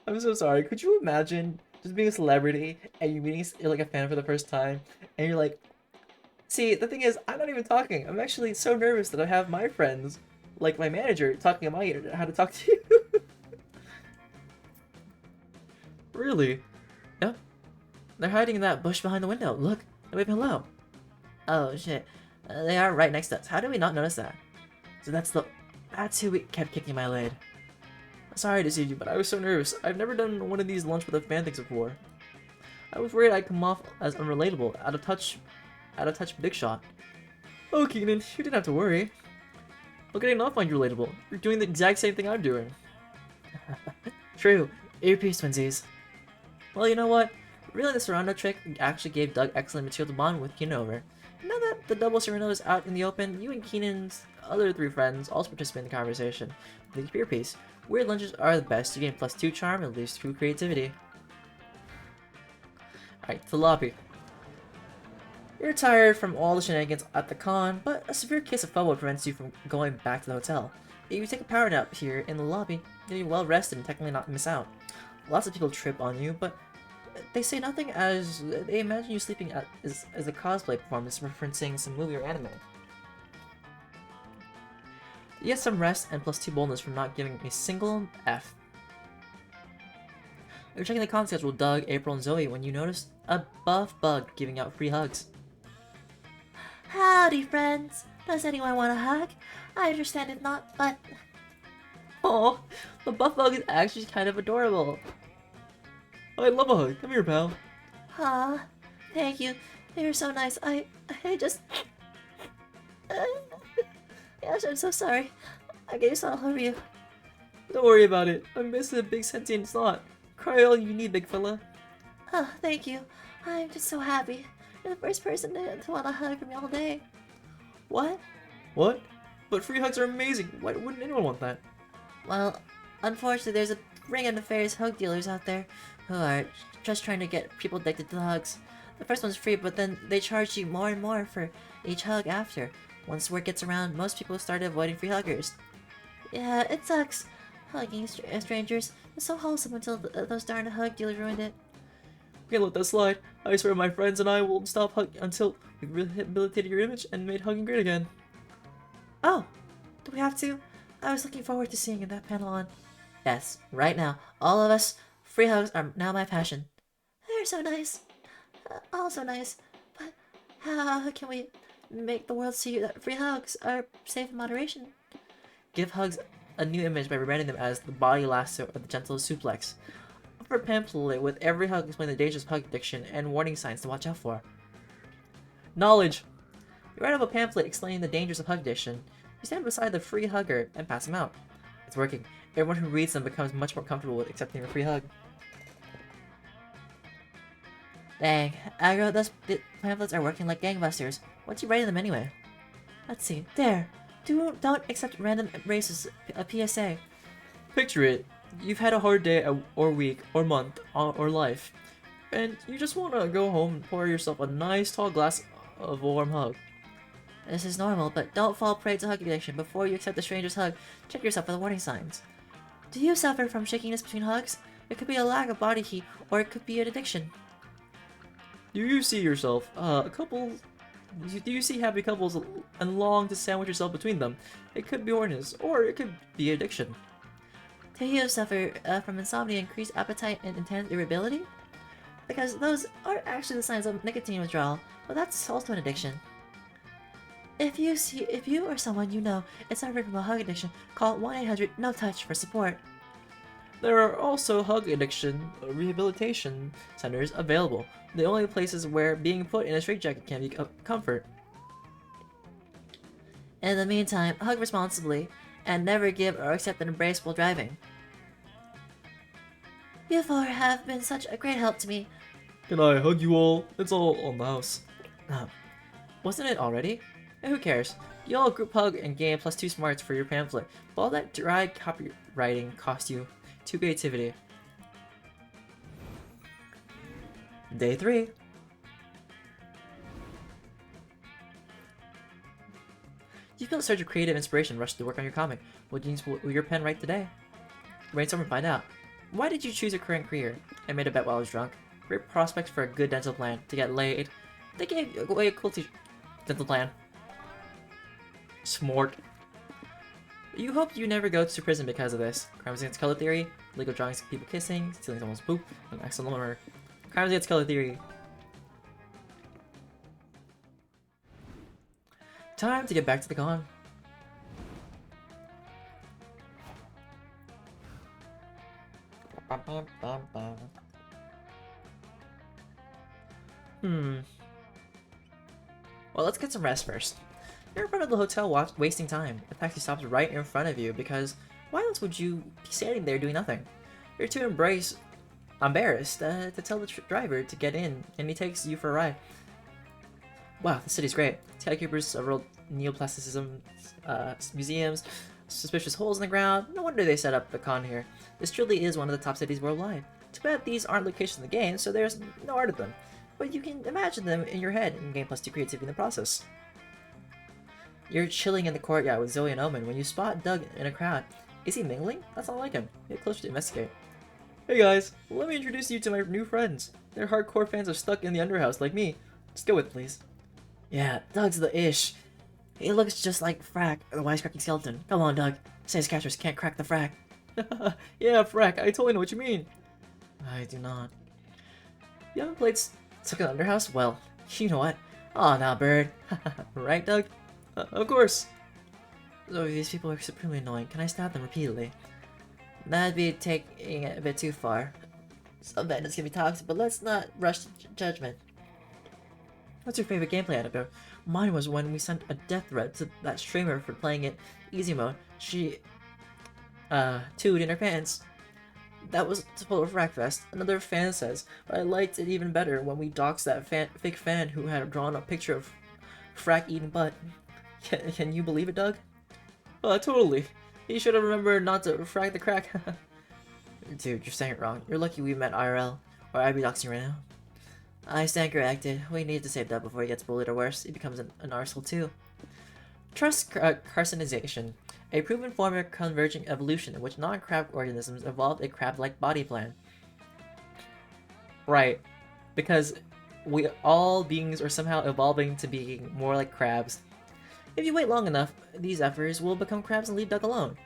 I'm so sorry. Could you imagine just being a celebrity and you meeting like a fan for the first time and you're like, see, the thing is, I'm not even talking. I'm actually so nervous that I have my friends, like my manager, talking in my ear how to talk to you. Really? Yep. They're hiding in that bush behind the window. Look, they're waving hello. Oh shit. They are right next to us. How did we not notice that? So that's who we kept kicking my lid. Sorry to see you, but I was so nervous. I've never done one of these lunch with a fan things before. I was worried I'd come off as unrelatable, out of touch big shot. Oh, Keenan, you didn't have to worry. Look at not find you relatable. You're doing the exact same thing I'm doing. True. Earpiece twinsies. Well, you know what? Really, the Serrano trick actually gave Doug excellent material to bond with Keenan over. Now that the double Serrano is out in the open, you and Keenan's other 3 friends also participate in the conversation. With the earpiece, weird lunches are the best. You gain +2 charm and lose 2 creativity. Alright, to the lobby. You're tired from all the shenanigans at the con, but a severe case of FOMO prevents you from going back to the hotel. If you take a power nap here in the lobby, you'll be well rested and technically not miss out. Lots of people trip on you, but they say nothing as they imagine you sleeping as a cosplay performance referencing some movie or anime. You get some rest and +2 boldness from not giving a single F. You're checking the con schedule with Doug, April, and Zoe when you notice a buff bug giving out free hugs. Howdy, friends. Does anyone want a hug? I understand if not, but... Oh, the buff bug is actually kind of adorable. I love a hug. Come here, pal. Aw, thank you. You're so nice. I just... Gosh, I'm so sorry. I guess all over you. Don't worry about it. I'm missing a big sentient slot. Cry all you need, big fella. Oh, thank you. I'm just so happy. You're the first person to want a hug from me all day. What? What? But free hugs are amazing. Why wouldn't anyone want that? Well, unfortunately, there's a ring of nefarious hug dealers out there who are just trying to get people addicted to the hugs. The first one's free, but then they charge you more and more for each hug after. Once word gets around, most people start avoiding free huggers. Yeah, it sucks. Hugging strangers is so wholesome until those darn hug dealers ruined it. We can't let that slide. I swear my friends and I will stop hugging until we've rehabilitated your image and made hugging great again. Oh, do we have to? I was looking forward to seeing that panel on. Yes, right now, all of us, free hugs are now my passion. They're so nice. All so nice. But how can we make the world see that free hugs are safe in moderation? Give hugs a new image by rebranding them as the body lasso or the gentle suplex. Offer a pamphlet with every hug explaining the dangers of hug addiction and warning signs to watch out for. Knowledge! You write up a pamphlet explaining the dangers of hug addiction. You stand beside the free hugger and pass them out. It's working. Everyone who reads them becomes much more comfortable with accepting a free hug. Dang, aggro, those pamphlets are working like gangbusters. What's you writing them anyway? Let's see. There. Don't accept random embraces. A PSA. Picture it. You've had a hard day or week or month or life, and you just want to go home and pour yourself a nice tall glass of warm hug. This is normal, but don't fall prey to hug addiction. Before you accept a stranger's hug, check yourself for the warning signs. Do you suffer from shakiness between hugs? It could be a lack of body heat, or it could be an addiction. Do you see yourself, do you see happy couples and long to sandwich yourself between them? It could be horniness, or it could be addiction. Do you suffer from insomnia, increased appetite, and intense irritability? Because those are actually the signs of nicotine withdrawal, but that's also an addiction. If you or someone you know is suffering from a hug addiction, call 1-800-NO-TOUCH for support. There are also hug addiction rehabilitation centers available, the only places where being put in a straitjacket can be a comfort. In the meantime, hug responsibly, and never give or accept an embrace while driving. You four have been such a great help to me. Can I hug you all? It's all on the house. Wasn't it already? And who cares? You all group hug and gain +2 smarts for your pamphlet, but all that dry copywriting cost you 2 creativity. Day 3. You feel a surge of creative inspiration rush to work on your comic. What genes will your pen write today? Brainstorm and find out. Why did you choose your current career? I made a bet while I was drunk. Great prospects for a good dental plan. To get laid. They gave away a cool dental plan. Smart. You hope you never go to prison because of this. Crimes against color theory, legal drawings of people kissing, stealing someone's poop, and accidental murder. Crimes against color theory. Time to get back to the con. Well, let's get some rest first. You're in front of the hotel wasting time. The taxi stops right in front of you because why else would you be standing there doing nothing? You're too embarrassed to tell the driver to get in, and he takes you for a ride. Wow, the city's great. Skyscrapers, several neoplasticism museums, suspicious holes in the ground. No wonder they set up the con here. This truly is one of the top cities worldwide. Too bad these aren't locations in the game, so there's no art of them. But you can imagine them in your head and gain +2 creativity in the process. You're chilling in the courtyard with Zoe and Omen when you spot Doug in a crowd. Is he mingling? That's not like him. Get closer to investigate. Hey guys, let me introduce you to my new friends. They're hardcore fans of Stuck in the Underhouse like me. Just go with it, please. Yeah, Doug's the ish. He looks just like Frack, the wisecracking skeleton. Come on, Doug. Says catchers can't crack the Frack. Yeah, Frack, I totally know what you mean. I do not. You haven't played Stuck in the Underhouse? Well, you know what? Aw, now, bird. Right, Doug? Of course. So these people are supremely annoying. Can I stab them repeatedly? That'd be taking it a bit too far. Some bandits can be toxic, but let's not rush to judgment. What's your favorite gameplay anecdote? Mine was when we sent a death threat to that streamer for playing it easy mode. She, tooed in her pants. That was to pull a Frackfest. Another fan says, but I liked it even better when we doxed that fake fan who had drawn a picture of Frack eating butt. Can you believe it, Doug? Totally. You should have remembered not to frag the crack. Dude, you're saying it wrong. You're lucky we met IRL, or I'd be doxing right now. I stand corrected. We need to save Doug before he gets bullied or worse. He becomes an arsehole too. Trust carcinization. A proven form of convergent evolution in which non-crab organisms evolved a crab-like body plan. Right. Because all beings are somehow evolving to being more like crabs. If you wait long enough, these efforts will become crabs and leave Doug alone.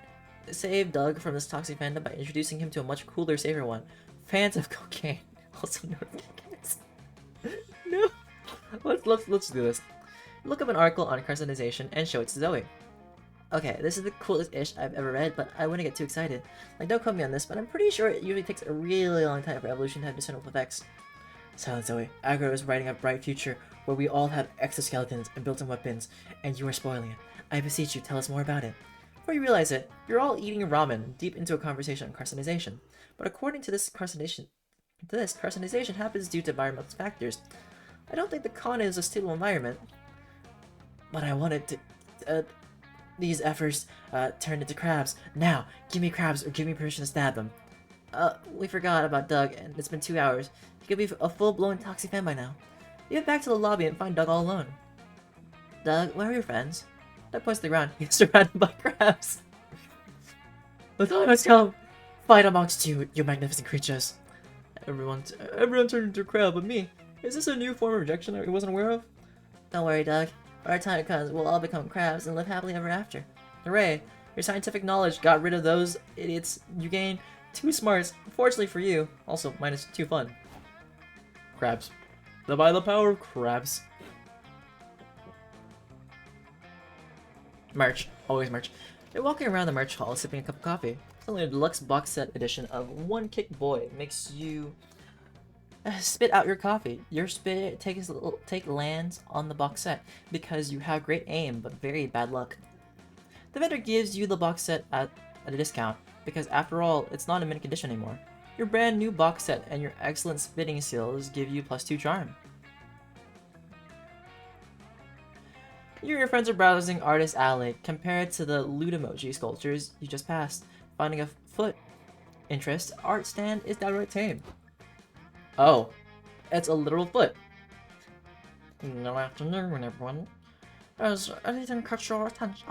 Save Doug from this toxic fandom by introducing him to a much cooler, safer one. Fans of cocaine, also known as No. Let's do this. Look up an article on carcinization and show it to Zoe. Okay, this is the coolest ish I've ever read, but I wouldn't get too excited. Like, don't quote me on this, but I'm pretty sure it usually takes a really long time for evolution to have discernible effects. Silence, Zoe. Agro is writing a bright future where we all have exoskeletons and built-in weapons, and you are spoiling it. I beseech you, tell us more about it. Before you realize it, you're all eating ramen deep into a conversation on carcinization. But according to this, carcinization happens due to environmental factors. I don't think the con is a stable environment. But I wanted to... these efforts turned into crabs. Now, give me crabs or give me permission to stab them. We forgot about Doug, and it's been 2 hours. He could be a full-blown toxic fan by now. You get back to the lobby and find Doug all alone. Doug, where are your friends? Doug points to the ground. He's surrounded by crabs. The time has come! Fight amongst you, you magnificent creatures. Everyone turned into a crab but me. Is this a new form of rejection I wasn't aware of? Don't worry, Doug. When our time comes, we'll all become crabs and live happily ever after. Hooray! Your scientific knowledge got rid of those idiots. You gained 2 smarts. Fortunately for you, also minus 2 fun. Crabs. By the power of crabs. Merch. Always merch. You're walking around the merch hall sipping a cup of coffee. Suddenly a deluxe box set edition of One Kick Boy makes you spit out your coffee. Your spit lands on the box set because you have great aim but very bad luck. The vendor gives you the box set at a discount because after all, it's not in mint condition anymore. Your brand new box set and your excellent spitting skills give you +2 charm. You and your friends are browsing Artist Alley compared to the loot emoji sculptures you just passed. Finding a foot interest art stand is downright tame. Oh, it's a literal foot. Good afternoon, everyone. Has anything caught your attention?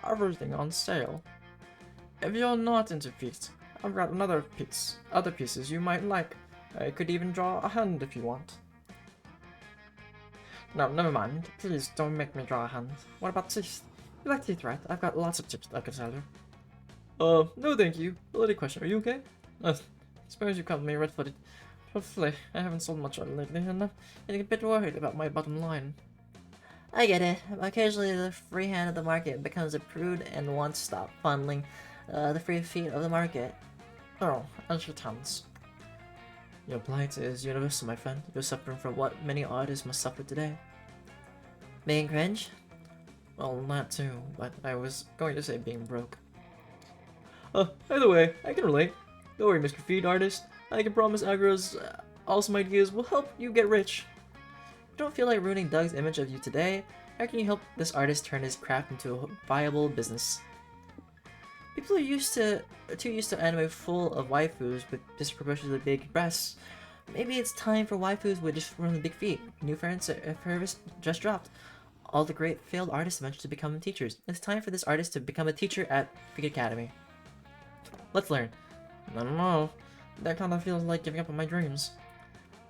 Everything on sale. If you're not into feet, I've got other pieces you might like. I could even draw a hand if you want. No, never mind. Please don't make me draw a hand. What about teeth? You like teeth, right? I've got lots of tips I could sell you. No thank you. Bloody question, are you okay? Suppose you caught me red-footed. Hopefully, I haven't sold much lately, and I'm getting a bit worried about my bottom line. I get it. Occasionally, the free hand of the market becomes a prude and wants to stop funneling the free feet of the market. Oh, as your tongues. Your plight is universal, my friend. You're suffering from what many artists must suffer today. Being cringe? Well, that too, but I was going to say being broke. Either way, I can relate. Don't worry, Mr. Feed Artist. I can promise Agro's awesome ideas will help you get rich. You don't feel like ruining Doug's image of you today? How can you help this artist turn his craft into a viable business? People are too used to anime full of waifus with disproportionately big breasts. Maybe it's time for waifus with just really big feet. New service just dropped. All the great failed artists eventually become teachers. It's time for this artist to become a teacher at Freak Academy. Let's learn. I don't know. That kind of feels like giving up on my dreams.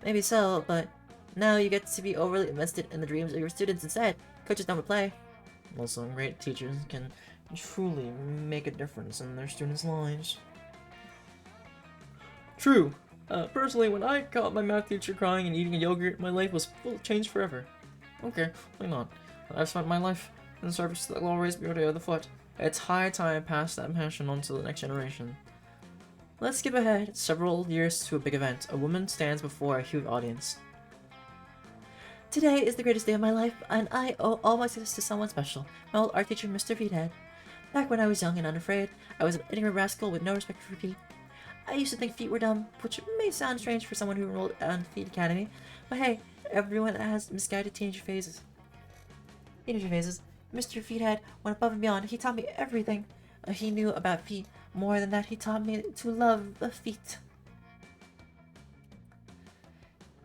Maybe so, but now you get to be overly invested in the dreams of your students instead. Coaches don't play. Also, great teachers can truly make a difference in their students' lives. True. Personally, when I caught my math teacher crying and eating a yogurt, my life was changed forever. Okay, why not? I've spent my life in service to the glorious beauty of the foot. It's high time I pass that passion on to the next generation. Let's skip ahead several years to a big event. A woman stands before a huge audience. Today is the greatest day of my life, and I owe all my success to someone special. My old art teacher, Mr. Feethead. Back when I was young and unafraid, I was an ignorant rascal with no respect for feet. I used to think feet were dumb, which may sound strange for someone who enrolled on Feet Academy, but hey, everyone has misguided teenage phases. Mr. Feethead went above and beyond. He taught me everything he knew about feet. More than that, he taught me to love the feet.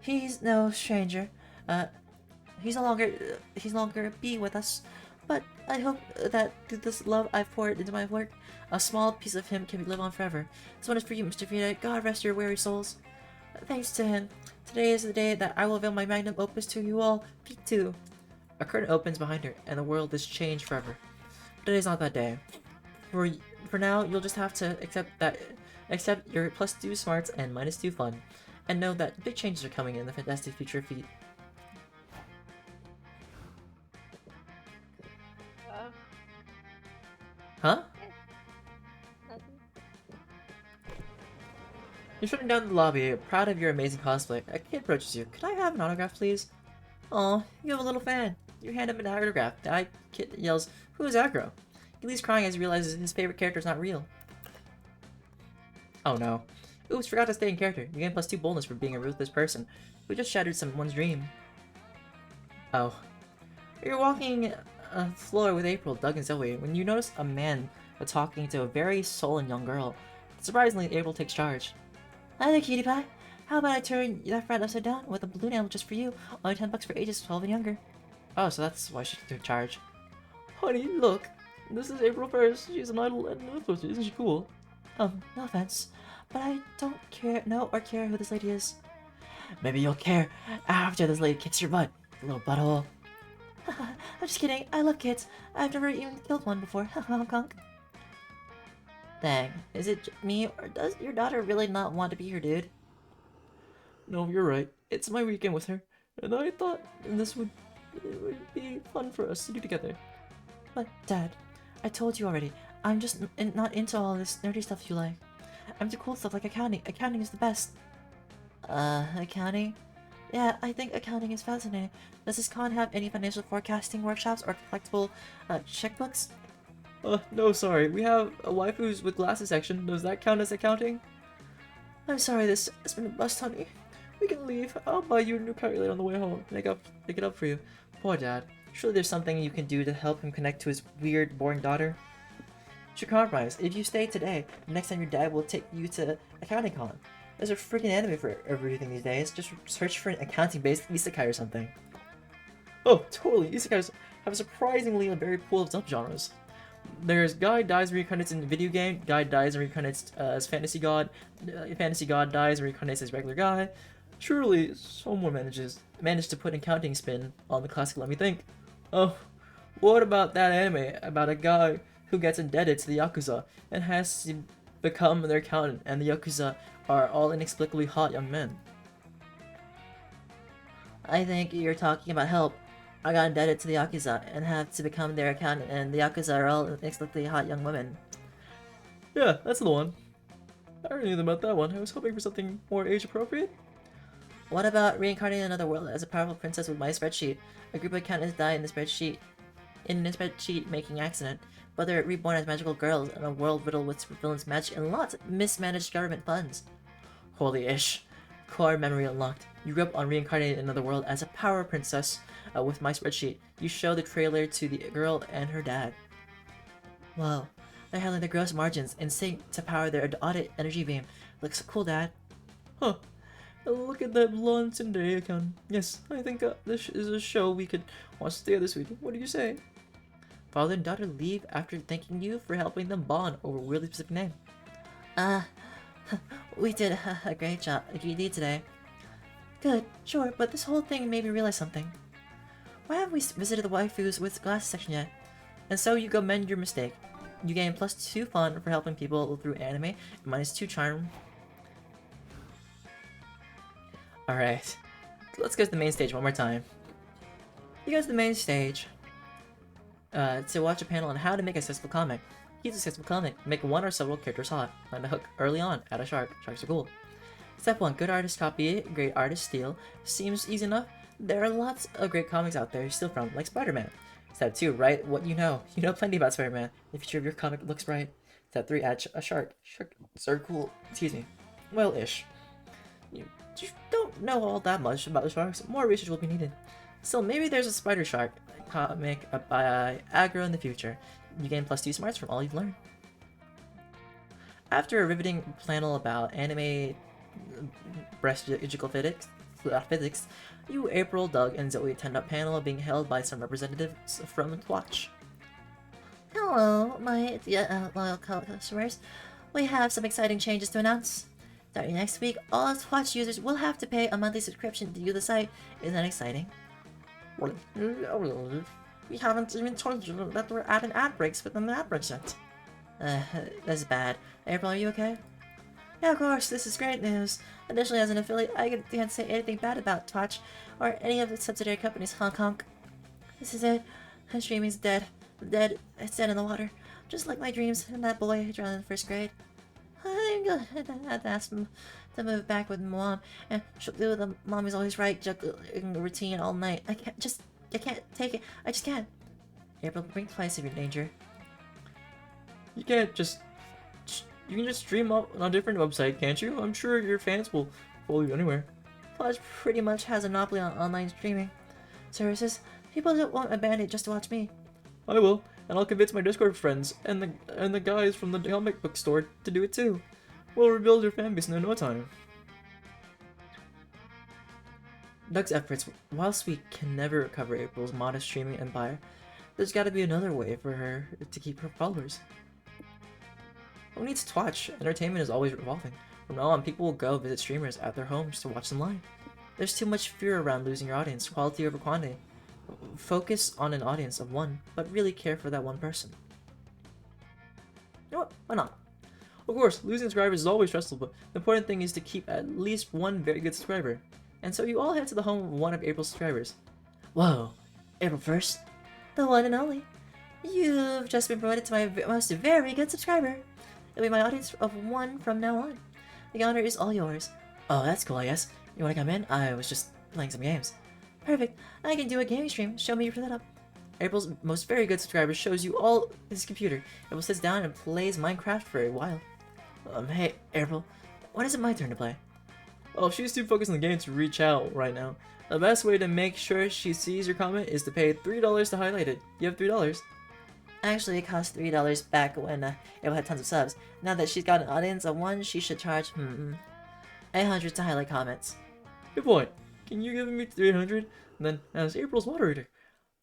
He's no stranger. He's no longer be with us, but I hope that through this love I've poured into my work, a small piece of him can live on forever. This one is for you, Mr. Feethead. God rest your weary souls. Thanks to him, today is the day that I will reveal my magnum opus to you all. Feet too. A curtain opens behind her, and the world is changed forever. But today's not that day. For now, you'll just have to accept your +2 smarts and -2 fun, and know that big changes are coming in the fantastic future of Feet. Huh? You're shutting down the lobby, proud of your amazing cosplay. A kid approaches you. Could I have an autograph, please? Aw, you have a little fan. You hand him an autograph. The kid yells, "Who is Aggro?" He leaves crying as he realizes his favorite character is not real. Oh no. Oops, forgot to stay in character. You gain +2 boldness for being a ruthless person who just shattered someone's dream. Oh. You're walking a floor with April, Doug, and Zoe when you notice a man talking to a very sullen young girl. Surprisingly, April takes charge. Hi there, cutie pie. How about I turn that friend upside down with a balloon animal just for you? Only $10 for ages 12 and younger. Oh, so that's why she took charge. Honey, look. This is April 1st. She's an idol and an influencer. Isn't she cool? No offense, but I don't know or care who this lady is. Maybe you'll care after this lady kicks your butt, little butthole. I'm just kidding. I love kids. I've never even killed one before. Honk honk. Dang, is it me, or does your daughter really not want to be here, dude? No, you're right. It's my weekend with her, and I thought it would be fun for us to do together. But, Dad, I told you already. I'm just not into all this nerdy stuff you like. I'm into cool stuff like accounting. Accounting is the best. Accounting? Yeah, I think accounting is fascinating. Does this con have any financial forecasting workshops or collectible checkbooks? No, sorry. We have a waifus with glasses section. Does that count as accounting? I'm sorry, this has been a bust, honey. We can leave. I'll buy you a new calculator on the way home. Make it up for you. Poor Dad. Surely there's something you can do to help him connect to his weird, boring daughter? Should compromise. If you stay today, next time your dad will take you to accounting con. There's a freaking anime for everything these days. Just search for an accounting-based isekai or something. Oh, totally. Isekais have a surprisingly very pool of subgenres. There's guy dies and reincarnates in video game, guy dies and reincarnates as fantasy god dies and reincarnates as regular guy. Surely someone managed to put an accounting spin on the classic Let Me Think. Oh, what about that anime about a guy who gets indebted to the Yakuza and has to become their accountant, and the Yakuza are all inexplicably hot young men? I think you're talking about Help. I got indebted to the Yakuza and have to become their accountant, and the Yakuza are all inexplicably hot young women. Yeah, that's the one. I already knew about that one. I was hoping for something more age appropriate. What about reincarnating in another world as a powerful princess with my spreadsheet? A group of accountants die in a spreadsheet making accident, but they're reborn as magical girls in a world riddled with villains, magic, and lots of mismanaged government funds. Holy ish. Core memory unlocked. You grew up on reincarnated in another world as a power princess with my spreadsheet. You show the trailer to the girl and her dad. Whoa, they're handling their gross margins in sync to power their audit energy beam. Looks cool, Dad. Huh. Look at that blonde Cinderella account. Yes, I think this is a show we could watch together, sweetie. What do you say? Father and daughter leave after thanking you for helping them bond over a weirdly specific name. We did a great job at DjDoubleT today. Good, sure, but this whole thing made me realize something. Why haven't we visited the waifus with glasses section yet? And so you go mend your mistake. You gain +2 fun for helping people through anime, and -2 charm. Alright, let's go to the main stage one more time. You go to the main stage to watch a panel on how to make a successful comic. He's a successful comic. Make one or several characters hot. Find a hook early on. Add a shark. Sharks are cool. Step 1. Good artist copy it. Great artist steal. Seems easy enough. There are lots of great comics out there to steal from, like Spider-Man. Step 2. Write what you know. You know plenty about Spider-Man. The future of your comic looks bright. Step 3. Add a shark. Sharks are cool. Excuse me. Well-ish. You don't know all that much about the sharks. More research will be needed. Still, maybe there's a spider shark comic by Aggro in the future. You gain +2 smarts from all you've learned. After a riveting panel about anime breastigical physics, you, April, Doug, and Zoe attend a panel being held by some representatives from Twatch. Hello, my loyal customers. We have some exciting changes to announce. Starting next week, all Twatch users will have to pay a monthly subscription to view the site. Isn't that exciting? We haven't even told you that we're adding ad breaks within the ad breaks yet. That's bad. April, are you okay? Yeah, of course, this is great news. Additionally, as an affiliate, I can't say anything bad about Twitch or any of its subsidiary companies, honk honk. This is it. Streaming's dead. It's dead in the water. Just like my dreams and that boy who drowned in 1st grade. I'm gonna have to ask him to move back with mom, and she'll do the mommy's always right juggling the routine all night. I can't take it. I just can't. April, bring twice if you're in danger. You can just stream up on a different website, can't you? I'm sure your fans will follow you anywhere. Twitch pretty much has a monopoly on online streaming services. People don't want a bandit just to watch me. I will, and I'll convince my Discord friends and the guys from the comic book store to do it too. We'll rebuild your fanbase in no time. Doug's efforts, whilst we can never recover April's modest streaming empire, there's gotta be another way for her to keep her followers. Who needs Twitch? Entertainment is always evolving. From now on, people will go visit streamers at their homes to watch them live. There's too much fear around losing your audience, quality over quantity. Focus on an audience of one, but really care for that one person. You know what? Why not? Of course, losing subscribers is always stressful, but the important thing is to keep at least one very good subscriber. And so you all head to the home of one of April's subscribers. Whoa, April 1st? The one and only. You've just been promoted to my most very good subscriber. It'll be my audience of one from now on. The honor is all yours. Oh, that's cool, I guess. You wanna come in? I was just playing some games. Perfect. I can do a gaming stream. Show me your setup. April's most very good subscriber shows you all his computer. April sits down and plays Minecraft for a while. Hey, April. When is it my turn to play? Well, she's too focused on the game to reach out right now. The best way to make sure she sees your comment is to pay $3 to highlight it. You have $3. Actually, it cost $3 back when it had tons of subs. Now that she's got an audience of 1, she should charge 800 to highlight comments. Good point. Can you give me 300? And then, as April's moderator,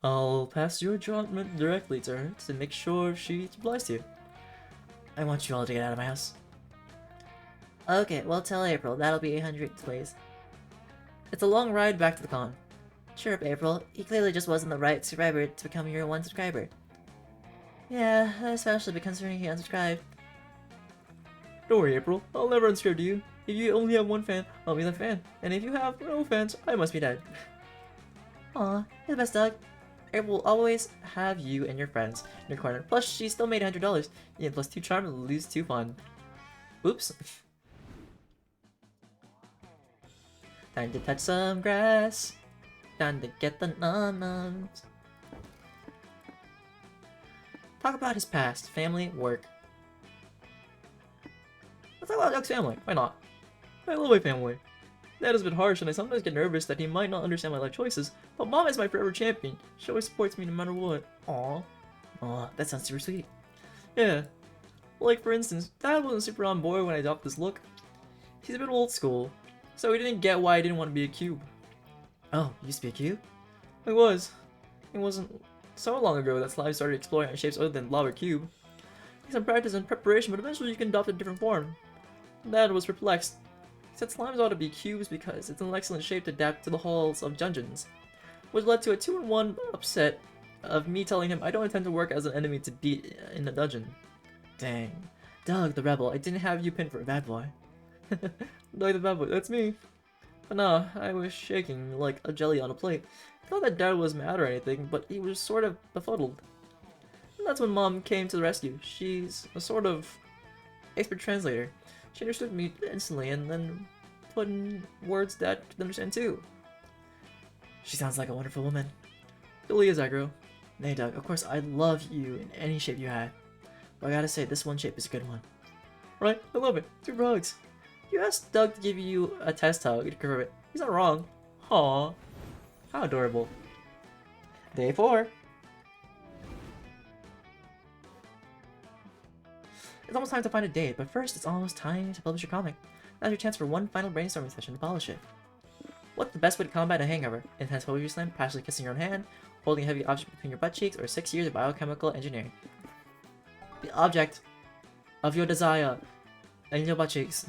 I'll pass your judgment directly to her to make sure she replies to you. I want you all to get out of my house. Okay, well tell April, that'll be 800 please. It's a long ride back to the con. Cheer up, April. He clearly just wasn't the right subscriber to become your 1 subscriber. Yeah, especially considering he unsubscribed. Don't worry, April. I'll never unsubscribe to you. If you only have 1 fan, I'll be that fan. And if you have no fans, I must be dead. Aw, you're the best, Doug. April will always have you and your friends in your corner. Plus, she still made $100. You get plus 2 charm and lose 2 fun. Oops. Time to touch some grass. Time to get the num-nums. Talk about his past, family, work. Let's talk about Doug's family. Why not? I love my family. Dad has been harsh, and I sometimes get nervous that he might not understand my life choices, but Mom is my forever champion. She always supports me no matter what. Aw. Aw, that sounds super sweet. Yeah. Like, for instance, Dad wasn't super on board when I adopted this look. He's a bit old school, so he didn't get why I didn't want to be a cube. Oh, you used to be a cube? I was. It wasn't so long ago that slime started exploring shapes other than blob or cube. Take some practice and preparation, but eventually you can adopt a different form. Dad was perplexed. He said slimes ought to be cubes because it's an excellent shape to adapt to the halls of dungeons, which led to a 2-in-1 upset of me telling him I don't intend to work as an enemy to beat in a dungeon. Dang. Doug the rebel, I didn't have you pinned for a bad boy. Doug the bad boy, that's me. But no, I was shaking like a jelly on a plate. Not that Dad was mad or anything, but he was sort of befuddled. And that's when Mom came to the rescue. She's a sort of expert translator. She understood me instantly and then put in words Dad could understand too. She sounds like a wonderful woman. Really is, aggro. Hey Doug, of course I'd love you in any shape you had. But I gotta say, this one shape is a good one. Right? I love it. Super hugs. You asked Doug to give you a test hug to confirm it. He's not wrong. Aw. How adorable. Day 4. It's almost time to find a date, but first it's almost time to publish your comic. Now's your chance for one final brainstorming session to polish it. What's the best way to combat a hangover? Intense poetry slam, passionately kissing your own hand, holding a heavy object between your butt cheeks, or 6 years of biochemical engineering? The object of your desire and your butt cheeks.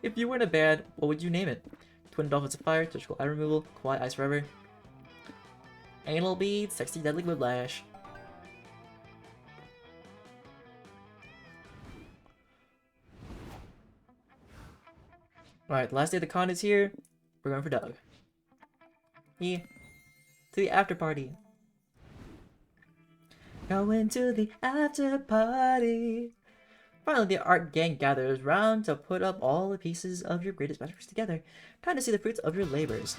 If you were in a band, what would you name it? Twin Dolphins of Fire, Surgical Eye Removal, Quiet Ice Forever, Anal Beads, Sexy Deadly Whiplash. Alright, the last day of the con is here. We're going for Doug. To the after party. Going to the after party. Finally, the art gang gathers round to put up all the pieces of your greatest masterpiece together. Time to see the fruits of your labors.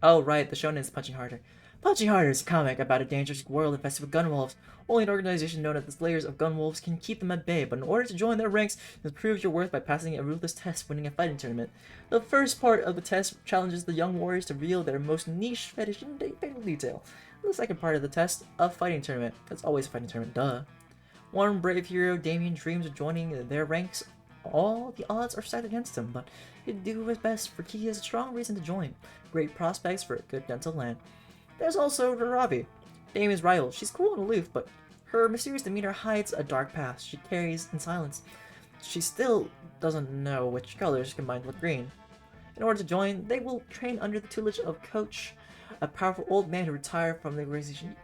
Oh right, the shonen's Punching Harder. Punching Harder is a comic about a dangerous world infested with gun wolves. Only an organization known as the Slayers of Gun Wolves can keep them at bay, but in order to join their ranks, you must prove your worth by passing a ruthless test, winning a fighting tournament. The first part of the test challenges the young warriors to reveal their most niche fetish in painful detail. The second part of the test, a fighting tournament. That's always a fighting tournament, duh. One brave hero, Damien, dreams of joining their ranks. All the odds are stacked against him, but he'd do his best, for he has a strong reason to join. Great prospects for a good dental land. There's also Ravi, Damien's rival. She's cool and aloof, but her mysterious demeanor hides a dark past she carries in silence. She still doesn't know which colors combined look green. In order to join, they will train under the tutelage of Coach, a powerful old man who retired from the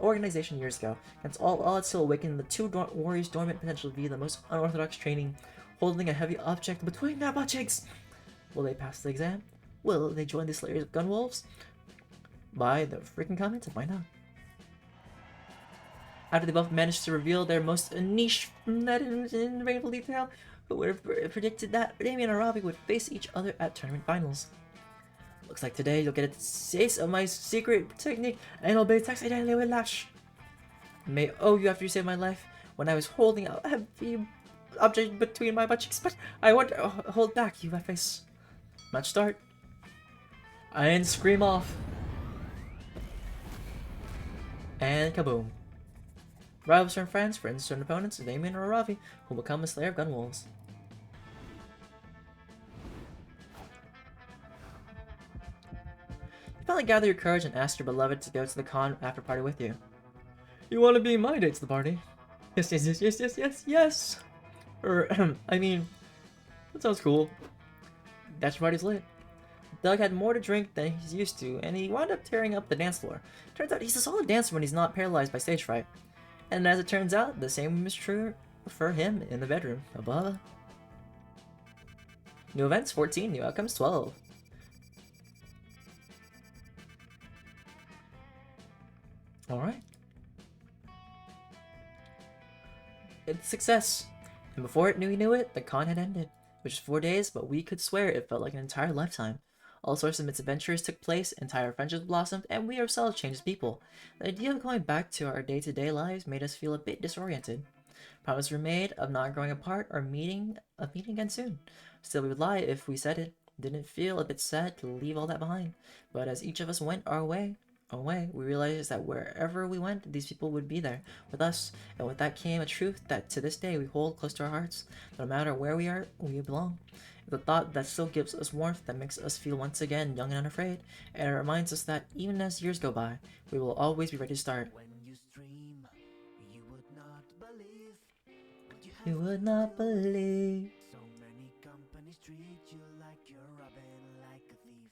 organization years ago. Against all odds, he'll awaken the two warriors' dormant potential via the most unorthodox training, holding a heavy object between their butt cheeks. Will they pass the exam? Will they join the Slayers of Gun Wolves? By the freaking comments and find out. After they both managed to reveal their most niche in painful detail, who would have predicted that Damien and Robbie would face each other at tournament finals? Looks like today you'll get a taste of my secret technique, and it'll be sexy daily with lash. May owe you after you saved my life when I was holding a heavy object between my butt cheeks, but I want to hold back, you face. Match start. And scream off. And kaboom. Rivals turn friends, friends turn opponents, Damien or Ravi, who will become a slayer of gun wolves. You finally gather your courage and ask your beloved to go to the con after party with you. You want to be my date to the party? Yes, yes, yes, yes, yes, yes, yes! Or, I mean, that sounds cool. That's party's lit. Doug had more to drink than he's used to, and he wound up tearing up the dance floor. Turns out he's a solid dancer when he's not paralyzed by stage fright. And as it turns out, the same is true for him in the bedroom above. New events 14, new outcomes 12. Alright. It's a success. And before it knew it, the con had ended. Which is 4 days, but we could swear it felt like an entire lifetime. All sorts of misadventures took place, entire friendships blossomed, and we ourselves changed as people. The idea of going back to our day-to-day lives made us feel a bit disoriented. Promises were made of not growing apart or meeting again soon. Still, we would lie if we said it. Didn't feel a bit sad to leave all that behind. But as each of us went our way, we realized that wherever we went, these people would be there with us. And with that came a truth that to this day we hold close to our hearts. No matter where we are, we belong. The thought that still gives us warmth, that makes us feel once again young and unafraid, and it reminds us that even as years go by, we will always be ready to start. When you stream, you would not believe what You would not believe. So many companies treat you like you're robbing like a thief,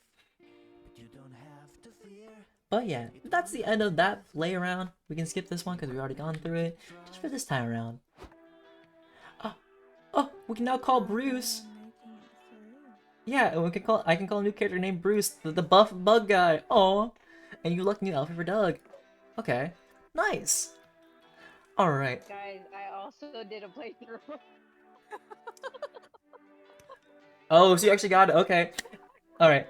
but you don't have to fear. But yeah, that's the end of that play around. We can skip this one because we've already gone through it, just for this time around. Oh, we can now call Bruce. Yeah, and I can call a new character named Bruce, the buff bug guy. Oh, and you look new outfit for Doug. Okay, nice. All right. Guys, I also did a playthrough. Oh, so you actually got it. Okay. All right.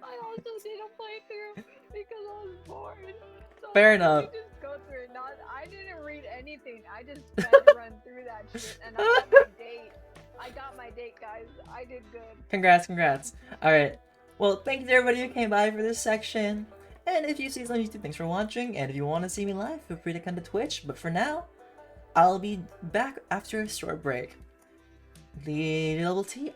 I also did a playthrough because I was bored. So Fair I enough. just go through it. I didn't read anything. I just sped run through that shit, and I got my date. I got my date, guys. I did good. Congrats. All right. Well, thank you to everybody who came by for this section. And if you see this on YouTube, thanks for watching. And if you want to see me live, feel free to come to Twitch. But for now, I'll be back after a short break. DjDoubleT out.